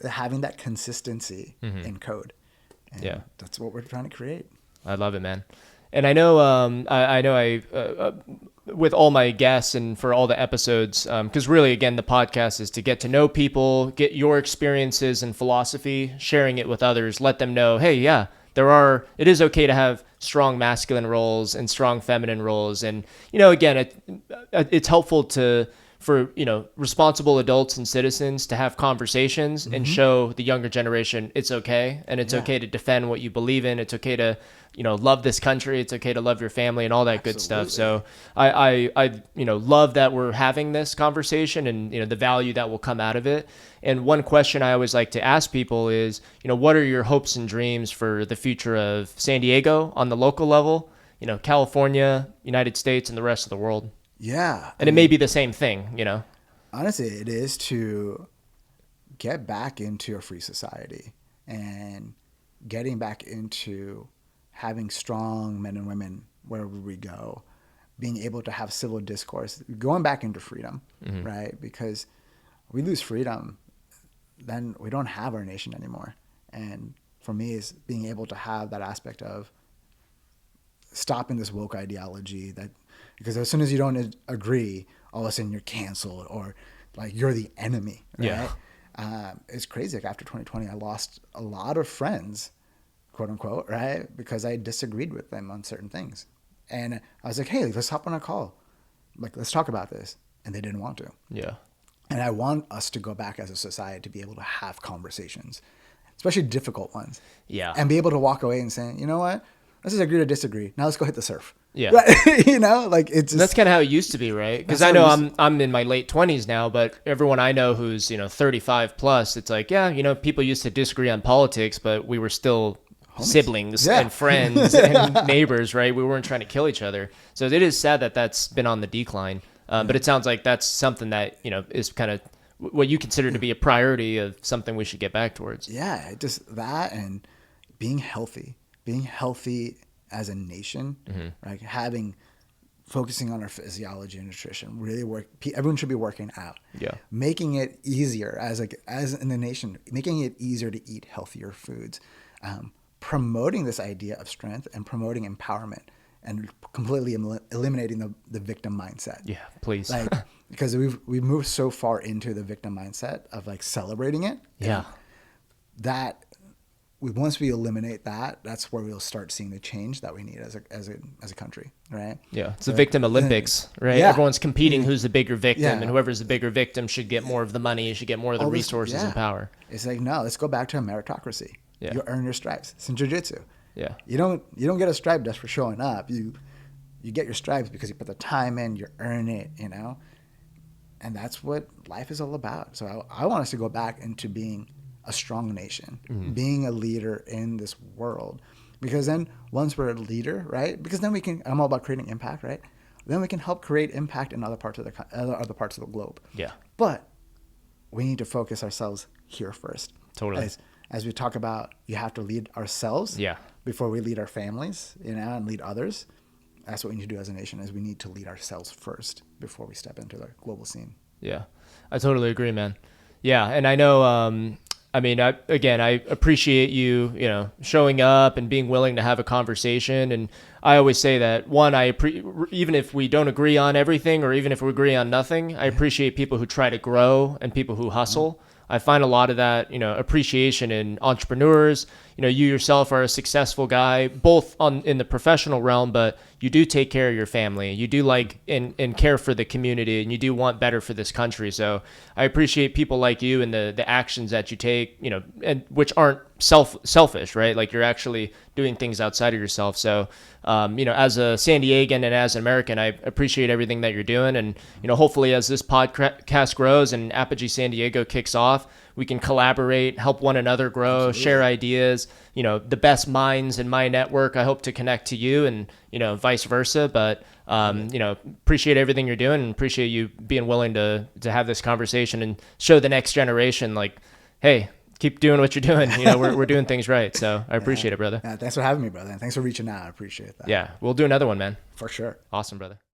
Having that consistency in code. And that's what we're trying to create. I love it, man. And I know, with all my guests and for all the episodes, because really, again, the podcast is to get to know people, get your experiences and philosophy, sharing it with others, let them know, hey, yeah, it is okay to have strong masculine roles and strong feminine roles. And, again, it's helpful for responsible adults and citizens to have conversations and show the younger generation it's okay, and it's okay to defend what you believe in. It's okay to love this country. It's okay to love your family and all that good stuff. So I love that we're having this conversation and the value that will come out of it. And one question I always like to ask people is, what are your hopes and dreams for the future of San Diego on the local level, California, United States, and the rest of the world? Yeah. And it may be the same thing, Honestly, it is to get back into a free society. and getting back into having strong men and women wherever we go, being able to have civil discourse, going back into freedom, right? Because we lose freedom, then we don't have our nation anymore. And for me, is being able to have that aspect of stopping this woke ideology, that because as soon as you don't agree, all of a sudden you're canceled or like you're the enemy, right? It's crazy. Like after 2020, I lost a lot of friends, quote unquote, right? Because I disagreed with them on certain things. And I was like, hey, let's hop on a call. Like, let's talk about this. And they didn't want to. Yeah. And I want us to go back as a society to be able to have conversations, especially difficult ones. Yeah. And be able to walk away and say, you know what? Let's just agree to disagree. Now let's go hit the surf. Yeah. Right? You know, like it's just, that's kind of how it used to be, right? Because I know I'm in my late 20s now, but everyone I know who's, 35 plus, it's like, yeah, people used to disagree on politics, but we were still homies, siblings and friends and neighbors, right? We weren't trying to kill each other. So it is sad that that's been on the decline. But it sounds like that's something that, is kind of what you consider to be a priority of something we should get back towards. Yeah, just that and being healthy as a nation, like focusing on our physiology and nutrition, really everyone should be working out. Yeah. Making it easier as in the nation, making it easier to eat healthier foods, promoting this idea of strength and promoting empowerment and completely eliminating the victim mindset. Yeah, please. Like, because we've moved so far into the victim mindset of like celebrating it. Yeah. Once we eliminate that, that's where we'll start seeing the change that we need as a country, right? Yeah, it's the victim Olympics, right? Yeah. Everyone's competing who's the bigger victim, and whoever's the bigger victim should get more of the money, should get more of the resources and power. It's like, no, let's go back to a meritocracy. Yeah. You earn your stripes. It's in jiu-jitsu. Yeah. You don't get a stripe just for showing up. You get your stripes because you put the time in, you earn it, and that's what life is all about. So I want us to go back into being a strong nation, being a leader in this world, because then once we're a leader, right? Because then I'm all about creating impact, right? Then we can help create impact in other parts of the globe. Yeah. But we need to focus ourselves here first. Totally. As we talk about, you have to lead ourselves before we lead our families, and lead others. That's what we need to do as a nation, is we need to lead ourselves first before we step into the global scene. Yeah, I totally agree, man. Yeah, and I know, I appreciate you, showing up and being willing to have a conversation. And I always say that, one, even if we don't agree on everything, or even if we agree on nothing, I appreciate people who try to grow and people who hustle. I find a lot of that, appreciation in entrepreneurs. You yourself are a successful guy, both in the professional realm, but you do take care of your family. You do and care for the community, and you do want better for this country. So I appreciate people like you and the actions that you take, and which aren't selfish, right? Like, you're actually doing things outside of yourself. So, as a San Diegan and as an American, I appreciate everything that you're doing. And, hopefully as this podcast grows and Apogee San Diego kicks off, we can collaborate, help one another grow, share ideas. The best minds in my network, I hope to connect to you, and, vice versa. But, appreciate everything you're doing, and appreciate you being willing to have this conversation and show the next generation, like, hey, keep doing what you're doing. We're doing things right. So I appreciate it, brother. Yeah, thanks for having me, brother. And thanks for reaching out. I appreciate that. Yeah. We'll do another one, man. For sure. Awesome, brother.